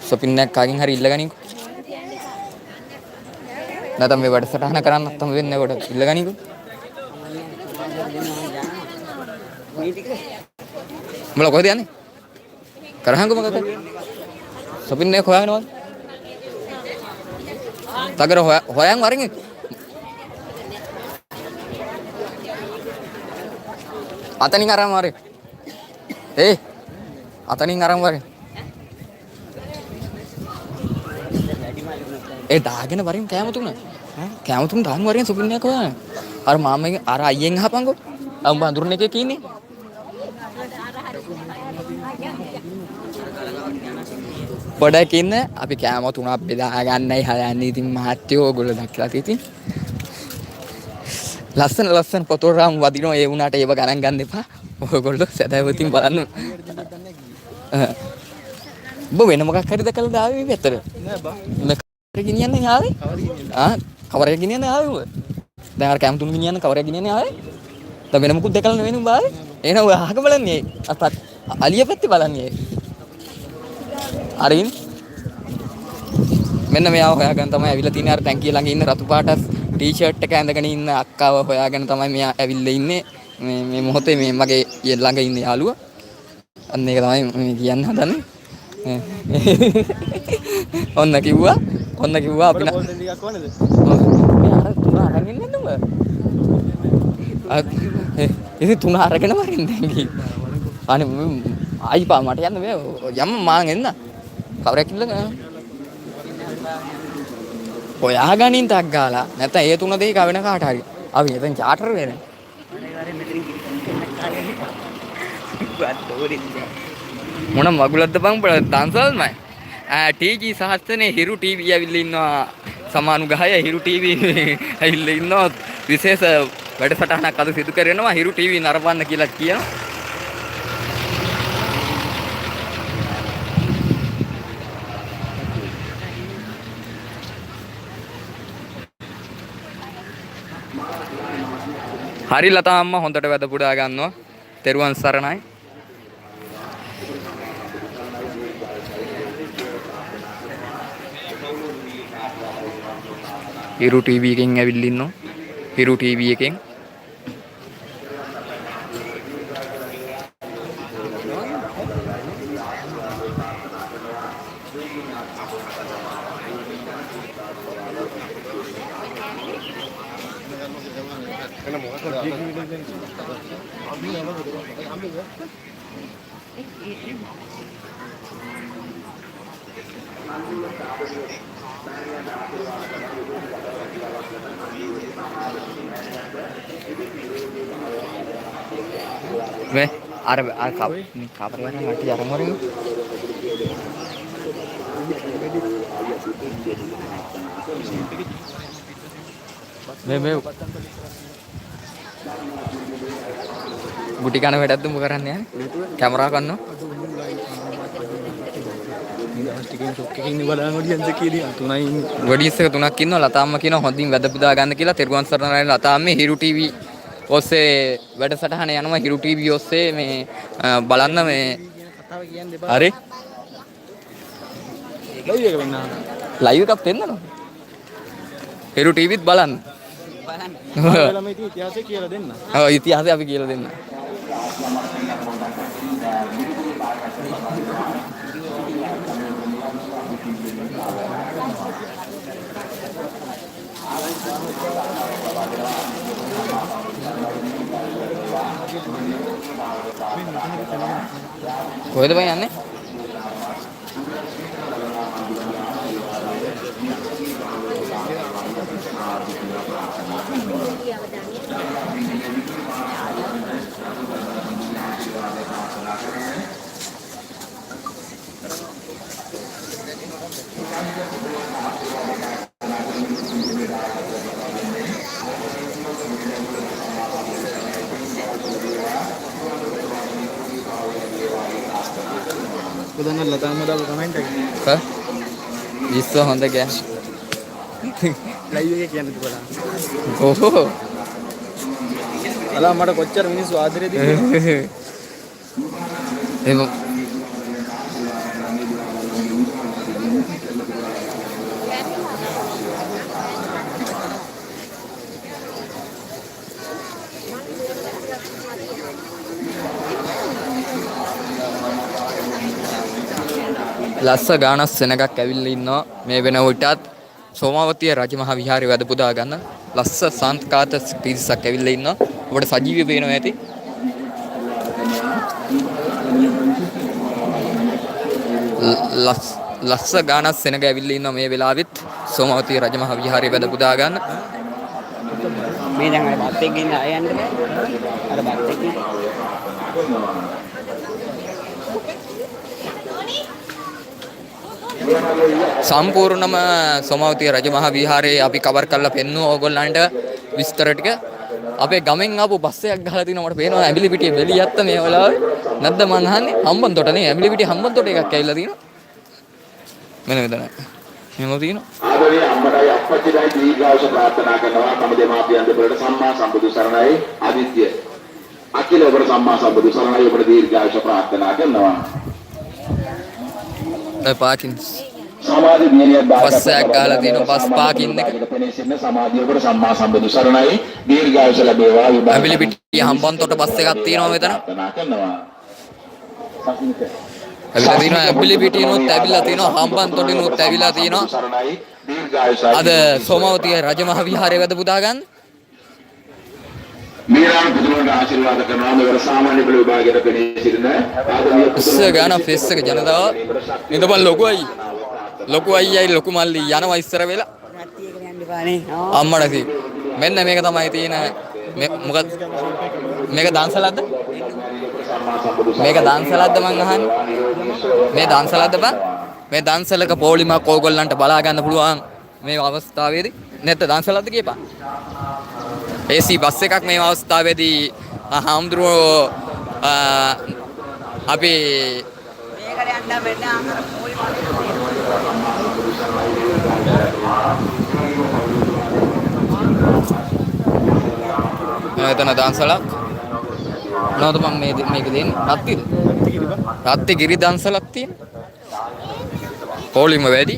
Speaker 1: shopping එකක් කාගෙන් හරි ඉල්ලගනින්කෝ. නැත්නම් මේ වැඩසටහන කරන්නත් තම වෙන්නේ කොට ඉල්ලගනින්කෝ. මොල කොහෙද යන්නේ? කරහංගෝ මොකද? shopping එකක් හොයනවද? තගර හොයන් වරින් අතනින් අරන් වරේ. අතනින් අරන් වරේ. දාගෙන වරින් කෑම තුන. කෑම තුන දාන් වරින් shopping එකක් හොයන්න. අර මාමගේ අර අයියෙන් අහපන්කෝ. උඹ අඳුරන එකේ කීනේ? පොඩක් ඉන්න අපි කෑම තුනක් බෙදා ගන්නයි හදන්නේ. ඉතින් මහත්තයෝ ඕගොල්ලෝ දැක්ලා තියෙති. ලස්සන පොතෝරම් වදිනවා ඒ වුණාට ඒව ගණන් ගන්න එපා. ඕගොල්ලෝ සදාවතින් බලන්න. ඔබ වෙන මොකක් හරි දැකලා දාවේ මේ පැත්තට. නෑ බා. මේ කවරේ ගෙනියන්නේ ආවේ? කවරේ ගෙනියන්නේ ආවේ? දැන් අර කෑම තුන ගෙනියන්න කවරේ ගෙනියන්නේ ආවේ? දැන් වෙන මොකුත් දැකලා නෙවෙයි උඹ ආවේ. එහෙනම් ඔය අහක බලන්නේ. අතක් අලිය පැත්තේ බලන්නේ. අරින් මෙන්න මෙයාව හොයාගෙන තමයි ඇවිල්ලා තින්නේ. අර ටැංකිය ළඟ ඉන්න රතු පාට ටී-ෂර්ට් එක ඇඳගෙන ඉන්න අක්කාව හොයාගෙන තමයි මෙයා ඇවිල්ලා ඉන්නේ. මේ මොහොතේ මේ මගේ ළඟ ඉන්න යාළුවා. අන්න ඒක තමයි මේ කියන්න හදන්නේ. ඔන්න කිව්වා අපි
Speaker 2: ගෝල්ඩන් ටිකක් ඕනේද?
Speaker 1: මේ අර තුන අරගෙන ඉන්නද උඹ? ඉතින් තුන අරගෙන වරින් දැන් ගිහින්. අනේ ආයිපා මට යන්න බෑ. යම් මාන් එන්න. කවරයක් ඉල්ලගෙන. හොයාගනින් ටක් ගාලා. නැත්නම් ඒ තුන දෙක වෙන කාට හරි. අපි එතෙන් චාටර් වෙන්නේ. මොන මගුලක්ද බං බල දන්සල්මයි. ටීජී සහස්තනේ හිරු ටීවී ඇවිල්ලා ඉන්නවා. සමානුගහය හිරු ටීවී ඇවිල්ලා ඉන්නවා. විශේෂ වැඩසටහනක් අද සිදු කරනවා. හිරු ටීවී නරඹන්න කියලා කියනවා. හරි ලතා අම්මා හොඳට වැද පුඩා ගන්නවා. තෙරුවන් සරණයි. හිරු ටීවී එකෙන් ඇවිල්ලා ඉන්නවා. හිරු ටීවී එකෙන් මේ අර කාපරේ වරන් අටි අරන් වරන් මේ ගුටි කන වැඩක්ද මොක කරන්නේ යන්නේ කැමරා ගන්නවා ගොඩිස් එක තුනක් ඉන්නවා ලතාම්ම කියනවා හොඳින් වැද පුදා ගන්න කියලා තෙරුවන් සරණයි ලතාම්මේ හිරු ටීවී ඔස්සේ වැඩසටහන යනවා හිරු ටීවී ඔස්සේ මේ බලන්න මේ හරි ලයිව් එකක් දෙන්නද හිරු ටීවීත් බලන්න බලන්න ඉතිහාසය කියලා දෙන්න ඔව් ඉතිහාසය අපි කියලා දෙන්න කොහෙද බං යන්නේ?
Speaker 2: උදන්න ලතාම දාපු කමෙන්ට් එක.
Speaker 1: හා විශ්ව හොඳ ගෑ.
Speaker 2: ලයිව් එකේ කියන්නේ තිබුණා.
Speaker 1: ඕහෝ.
Speaker 2: අලා මට කොච්චර මිනිස්සු ආදරේ දීලා.
Speaker 1: එම ලස්ස ගානක් සෙනගක් ඇවිල්ලා ඉන්නවා මේ වෙන විටත් සෝමාවතිය රජමහා විහාරේ වැඩ පුදා ගන්න ලස්ස සාන්තකාත පිරිසක් ඇවිල්ලා ඉන්නවා. ඔබට සජීවී පේනවා ඇති. ලස්ස ගානක් සෙනග ඇවිල්ලා ඉන්නවා මේ වෙලාවෙත් සෝමාවතිය රජමහා විහාරේ වැඩ පුදා ගන්න.
Speaker 3: මේ දැන් අර බත් එක්ක ඉන්න අය යන්න බෑ. අර බත් එක්ක
Speaker 1: සම්පූර්ණම සෝමාවතිය රජමහා විහාරයේ අපි කවර් කරලා පෙන්නුවා ඕගොල්ලන්ට විස්තර ටික. අපේ ගමෙන් ආපු බස් එකක් ගහලා තිනවා මට පේනවා ඇඹිලි පිටියේ වෙලියත්ත මේ වෙලාවේ. නැද්ද මං අහන්නේ? හම්බන්තොට නේ ඇඹිලි පිටියේ හම්බන්තොට එකක් ඇවිල්ලා තිනවා. මෙන්න මෙතන. මෙහෙම තිනවා.
Speaker 4: ආදරණීය අම්මටයි අප්පච්චිටයි දීර්ඝායුෂ ප්‍රාර්ථනා කරනවා. තම දෙමාපියන් දෙපළට සම්මා සම්බුදු සරණයි. ආදිත්‍ය අකිල ඔබට සම්මා සම්බුදු සරණයි. ඔබට දීර්ඝායුෂ ප්‍රාර්ථනා කරනවා.
Speaker 1: පාකින්
Speaker 4: සමාධි දිනියක්
Speaker 1: බස් එකක් ගහලා තියෙනවා බස් පාකින් එක.
Speaker 4: සමාධිය ඔබට සම්මා සම්බුදු සරණයි. දීර්ඝායුෂ ලැබේවා.
Speaker 1: ඇඹිලි පිටියේ හම්බන්තොට බස් එකක් තියෙනවා මෙතන.
Speaker 4: ප්‍රාර්ථනා කරනවා.
Speaker 1: ඇවිල්ලා තිනවා ඇඹිලි පිටියනොත් ඇවිල්ලා තිනවා හම්බන්තොටිනොත් ඇවිල්ලා තිනවා.
Speaker 4: සරණයි. දීර්ඝායුෂ
Speaker 1: අද සෝමාවතිය රජමහා විහාරයේ වැඩ පුදා ගන්න.
Speaker 4: මීරාන් පුදුමට ආශිර්වාද කරනවා. මෙවර සාමාන්‍ය පෙළ විභාගයට පෙනී සිටින ආදරණීය
Speaker 1: ඉස්ස ගාන ෆෙස් එක ජනතාව ඉඳපන් ලොකු අයියයි ලොකු මල්ලි යනවා ඉස්සර වෙලා
Speaker 3: රත්තිය එකට යන්න එපානේ.
Speaker 1: අම්මට කි මෙන්න මේක තමයි තියෙන මොකද මේක දන්සලද්ද මේක දන්සලද්ද මං අහන්නේ මේ දන්සලද්ද බං මේ දන්සලක පොලිමක් ඕගොල්ලන්ට බලා ගන්න පුළුවන් මේ අවස්ථාවේදී නැත්නම් දන්සලද්ද කියපන් AC බස් එකක් මේ අවස්ථාවේදී හාමුදුරුවෝ අපි
Speaker 3: මේකට යන්න මෙන්න අර පොලි
Speaker 1: එතන දන්සලක් නෝද මම මේක දෙන්නේ රත්ති ගිරි දන්සලක් තියෙන පොලිම වැඩි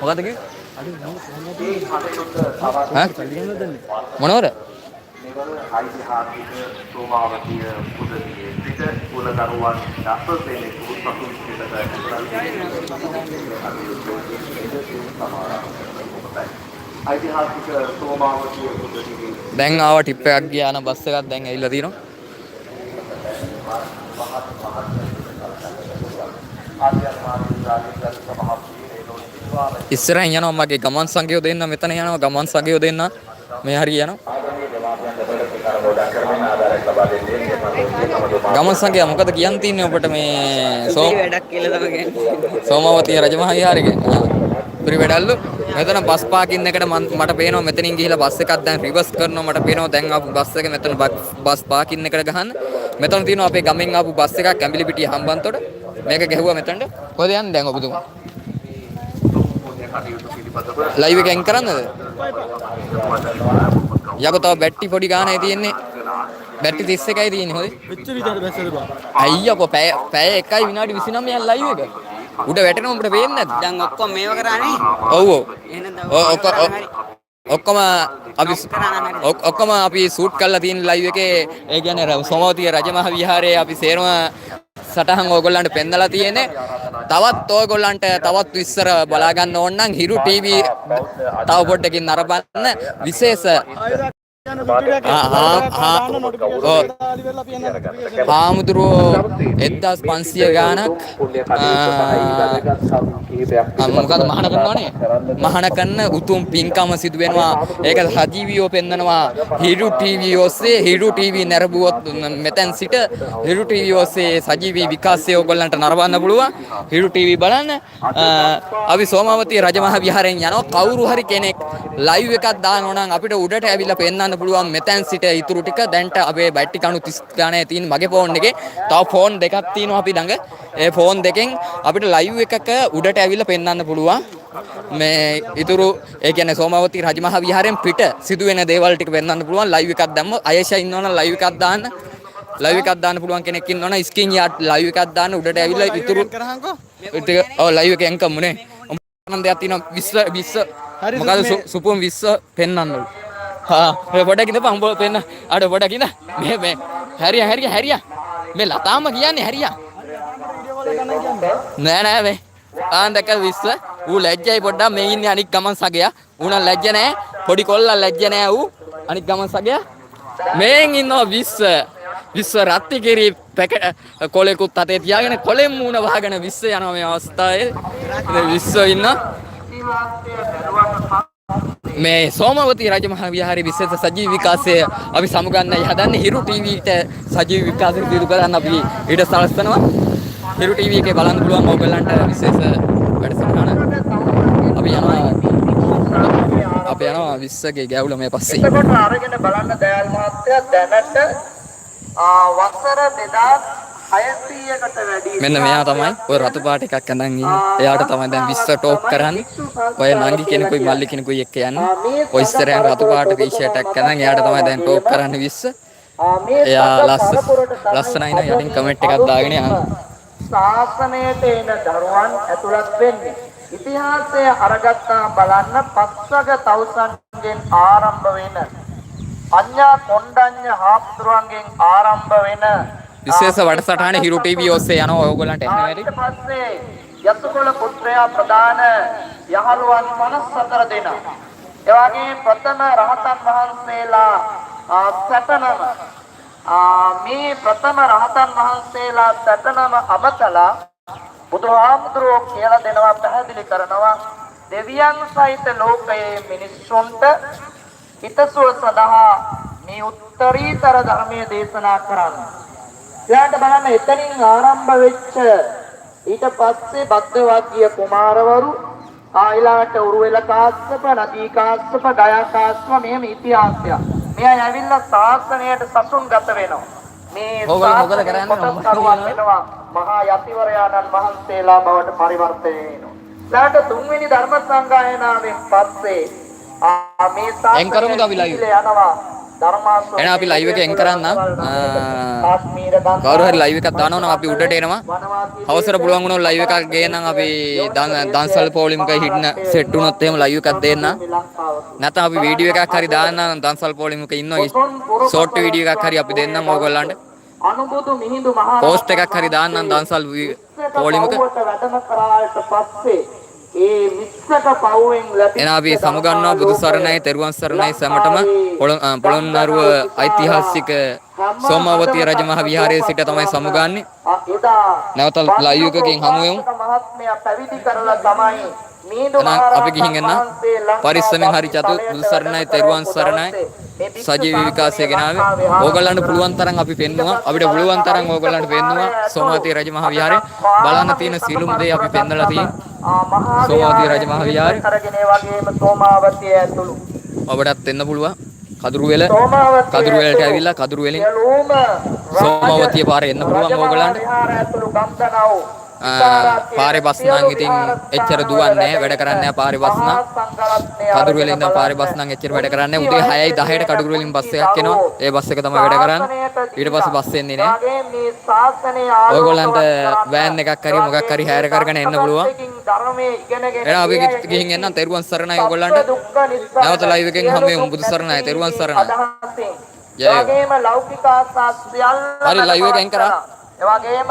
Speaker 1: මොකද කිව්වේ මොනවද
Speaker 8: ඓතිහාසික සෝමාවතිය පුදවියේ සිට කුලදරුවන් දස දෙනෙකු සතු විශේෂක ඓතිහාසික සෝමාවතිය පුදවියේ
Speaker 1: දැන් ආව ටිප් එකක් ගියා නම් බස් එකක් දැන් ඇවිල්ලා තියෙනවා ඉස්සරහින් යනවා මගේ ගමන් සංගයෝ දෙන්න මෙතන යනවා ගමන් සංගයෝ දෙන්න මේ හරිය යනවා ගමන් සංගය මොකද කියන්න තියන්නේ ඔබට මේ
Speaker 3: වැඩක් කියලා තමයි කියන්නේ.
Speaker 1: සෝමාවතිය රජමහා විහාරේ පිරි වැඩල්ලු මෙතන බස් පාකින් එකට මට පේනවා මෙතනින් ගිහිලා බස් එකක් දැන් රිවර්ස් කරනවා මට පේනවා දැන් ආපු බස් එක මෙතන බස් පාකින් එකට ගහන්න මෙතන තියෙනවා අපේ ගමෙන් ආපු බස් එකක් ඇඹිලි පිටිය හම්බන්තොට මේක ගැහුවා මෙතනට කොහෙද යන්නේ දැන් ඔබතුමා ලයිව් එක එන් කරන්නද යකෝ තව බැටරි පොඩි ගානයි තියෙන්නේ බැටරි 31යි තියෙන්නේ හොදේ
Speaker 2: මෙච්චර විතර බැස්සද බා
Speaker 1: අයියකෝ පැය 1යි විනාඩි 29යි ලයිව් එක උඩ වැටෙනවා උඹට පේන්නේ නැද්ද
Speaker 3: දැන් ඔක්කොම මේව කරානේ.
Speaker 1: ඔව්
Speaker 3: එහෙනම්
Speaker 1: ඔක්කොම අපි සූට් කරලා තියෙන ලයිව් එකේ ඒ කියන්නේ සෝමාවතිය රජමහා විහාරයේ අපි සේරම සටහන් ඕගොල්ලන්ට පෙන්නලා තියෙන්නේ තවත් ඕගොල්ලන්ට තවත් විස්තර බලා ගන්න ඕන නම් හිරු ටීවී තව පොඩ්ඩකින් නරඹන්න විශේෂ හාමුදුරුවෝ 1500 ගාණක් මොකද මහාන කරනවානේ මහාන කරන උතුම් පින්කම සිදු වෙනවා. ඒක සජීවීව පෙන්වනවා හිරු ටීවී ඔස්සේ. හිරු ටීවී නැරඹුවොත් මෙතෙන් සිට හිරු ටීවී ඔස්සේ සජීවී විකාශය ඔයගොල්ලන්ට නරඹන්න පුළුවන්. හිරු ටීවී බලන්න. අපි සෝමාවතී රජමහා විහාරයෙන් යනවා. කවුරු හරි කෙනෙක් ලයිව් එකක් දානවා නම් අපිට උඩට ඇවිල්ලා පෙන්වන්න පුළුවන් මෙතෙන් සිට ඉතුරු ටික. දැන්ට අපේ බැටරි කණු 30 ගානේ තියෙන මගේ ෆෝන් එකේ තව ෆෝන් දෙකක් තියෙනවා අපි ළඟ. ඒ ෆෝන් දෙකෙන් අපිට ලයිව් එකක උඩට ඇවිල්ලා පෙන්වන්න පුළුවන්. මේ ඉතුරු ඒ කියන්නේ සෝමාවතී රජමහා විහාරයෙන් පිට සිදුවෙන දේවල් ටික පෙන්වන්න පුළුවන්. ලයිව් එකක් දැම්මොත් අයෂා ඉන්නවනම් ලයිව් එකක් දාන්න. ලයිව් එකක් දාන්න පුළුවන් කෙනෙක් ඉන්නවනම් ස්ක්‍රීන් යාට් ලයිව් එකක් දාන්න උඩට ඇවිල්ලා ඉතුරු ටික ඔව් ලයිව් එකෙන් එන්කම්ුනේ. ආනන්දයක් තියෙනවා 20 මොකද සුපුම් 20 පෙන්වන්නලු. පොඩක් ඉඳපන් උඹ පෙන්න. අර පොඩක් ඉඳ. මේ හැරියා. මේ ලතාම කියන්නේ හැරියා. නෑ වේ. ආන්දක 20 ඌ ලැජ්ජයි පොඩ්ඩක් මේ ඉන්නේ අනික් ගමන් සගයා. ඌ නම් ලැජ්ජ නෑ. පොඩි කොල්ලා ලැජ්ජ නෑ ඌ. අනික් ගමන් සගයා. මේන් ඉන්නවා 20 රත්ති කිරි පැකට් කොලෙකුත් අතේ තියාගෙන කොලෙන් මූණ වහගෙන 20 යනවා මේ අවස්ථාවේ. 20 ඉන්නවා. මේ සෝමාවතී රජමහා විහාරයේ විශේෂ සජීව විකාශය අපි සමුගන්නයි හදන්නේ. හිරු ටීවීට සජීව විකාශය දිනු කරන්න අපි ඊට සලස්වනවා. හිරු ටීවී එකේ බලන්න පුළුවන් ඕගොල්ලන්ට විශේෂ වැඩසටහන. අපි යනවා 20ගේ ගැවුල මේ පස්සේ.
Speaker 7: එතකොට අරගෙන බලන්න දයාල් මහත්තයා දැනට වසර 2600කට වැඩි
Speaker 1: මෙන්න මෙයා තමයි ඔය රතු පාට එකක් අඳන් ඉන්නේ. එයාට තමයි දැන් 20 ටෝක් කරන්නේ. ඔය නංගි කෙනෙකුයි මල්ලි කෙනෙකුයි එක්ක යන්නේ. ඔය ඉස්සරහන් රතු පාට ටී-ෂර්ට් එකක් අඳන් එයාට තමයි දැන් ටෝක් කරන්නේ 20. එයා ලස්සනයි නේ. යටින් කමෙන්ට් එකක් දාගෙන යනවා.
Speaker 7: ශාසනයට එන දරුවන් ඇතුළත් වෙන්නේ. ඉතිහාසය අරගත්තා බලන්න පස්වග තවුසන්ගෙන් ආරම්භ වෙන අඤ්ඤා කොණ්ඩඤ්ඤ හාමුදුරුවන්ගෙන් ආරම්භ වෙන
Speaker 1: විශේෂ වැඩසටහන හිරු ටීවී ඔස්සේ යනවා ඔයගොල්ලන්ට එන්න වැඩි.
Speaker 7: ඊට පස්සේ යතුකොළ පුත්‍රයා ප්‍රදාන යහළුවන් 54 දෙනා. ඒ වගේ ප්‍රථම රහතන් වහන්සේලා 69. මේ ප්‍රථම රහතන් වහන්සේලා 69 අමතලා බුදුහාමුදුරුවෝ කියලා දෙනවා පැහැදිලි කරනවා දෙවියන් සහිත ලෝකයේ මිනිස්සුන්ට හිතසුව සඳහා මේ උත්තරීතර ධර්මයේ දේශනා කරන්න. ඊළඟට බලන්න එතනින් ආරම්භ වෙච්ච ඊට පස්සේ භද්දවග්ගිය කුමාරවරු ඊළඟට උරුවෙල කාශ්‍යප, නදී කාශ්‍යප, ගයා කාශ්‍යප මෙහෙම ඉතිහාසයක්. මෙයා ඇවිල්ලා ශාසනයට සසුන්ගත වෙනවා. මේ
Speaker 1: මොකද කරන්නේ?
Speaker 7: වෙනවා මහා යතිවරයාණන් වහන්සේලා බවට පරිවර්තනය වෙනවා. ඊළඟට තුන්වෙනි ධර්ම සංගායනාවෙන් පස්සේ මේ
Speaker 1: එන්කරමුද අපි ලයිව්
Speaker 7: යනවා ධර්මාසෝ.
Speaker 1: එහෙනම් අපි ලයිව් එක එන් කරන්නම්. කවුරු හරි ලයිව් එකක් දානවා නම් අපි උඩට එනවා. අවසර පුළුවන් වුණොත් ලයිව් එකක් ගේනනම් අපි දන්සල් පොලිමක හිටන සෙට් වුණොත් එහෙම ලයිව් එකක් දෙන්න. නැත්නම් අපි වීඩියෝ එකක් හරි දාන්නම් දන්සල් පොලිමක ඉන්නවා. ෂෝට් වීඩියෝ එකක් හරි අපි දෙන්නම් ඕගොල්ලන්ට.
Speaker 7: අනුබුදු මිහිඳු මහා
Speaker 1: පෝස්ට් එකක් හරි දාන්නම් දන්සල් පොලිමක.
Speaker 7: වැඩම කරාට පස්සේ ඒ විස්සක පවුවෙන් ලැබි
Speaker 1: එන අපි සමුගන්නවා බුදු සරණයි තෙරුවන් සරණයි සැමටම පොළොන්නරුව ඓතිහාසික සෝමාවතී රජමහා විහාරයේ සිට තමයි සමුගන්නේ. නැවත ලයිව් එකකින් හමු වෙමු.
Speaker 7: මහත්මයා පැවිදි කරලා තමයි
Speaker 1: අපි ගිහින් එන්න පරිස්සමෙන් හරි චතු බුදු සරණයි තෙරුවන් සරණයි සජීවී විකාශය ගෙනාවේ. ඕගොල්ලන්ට පුළුවන් තරම් අපි පෙන්නවා. අපිට පුළුවන් තරම් ඕගොල්ලන්ට පෙන්නවා සෝමාවතී රජමහා විහාරය බලන්න තියෙන සියලුම දේ අපි පෙන්නලා තියෙනවා. සෝමාවතී රජමහා විහාරය
Speaker 7: කරගෙන ඒ වගේම සෝමාවතිය ඇතුළු
Speaker 1: ඔබටත් එන්න පුළුවන්. කදුරුවෙල වලට ඇවිල්ලා කදුරු වලින් සෝමාවතිය පාරේ එන්න පුළුවන් ඕගොල්ලන්ට.
Speaker 7: ඇතුළු ගම්දනව
Speaker 1: පාරේ බස් නම් ඉතින් එච්චර දුවන්නේ නැහැ. වැඩ කරන්නේ නැහැ පාරේ බස් නම්. කදුරු වලින් ඉඳන් පාරේ බස් නම් එච්චර වැඩ කරන්නේ නැහැ. උදේ 6යි 10ට කදුරු වලින් බස් එකක් එනවා. ඒ බස් එක තමයි වැඩ කරන්නේ. ඊට පස්සේ බස් එන්නේ නැහැ. ඔයගොල්ලන්ට වෑන් එකක් හරි මොකක් හරි හෑර කරගෙන එන්න පුළුවන්. එහෙනම් අපි ගිහින් එන්නම්. තෙරුවන් සරණයි ඔයගොල්ලන්ට. නැවත ලයිව් එකෙන් හැම වෙලේම බුදු සරණයි තෙරුවන් සරණයි.
Speaker 7: වගේම ලෞකික ආසා සියල්ල
Speaker 1: හරි ලයිව් එක එන් කරා.
Speaker 7: ඒ වගේම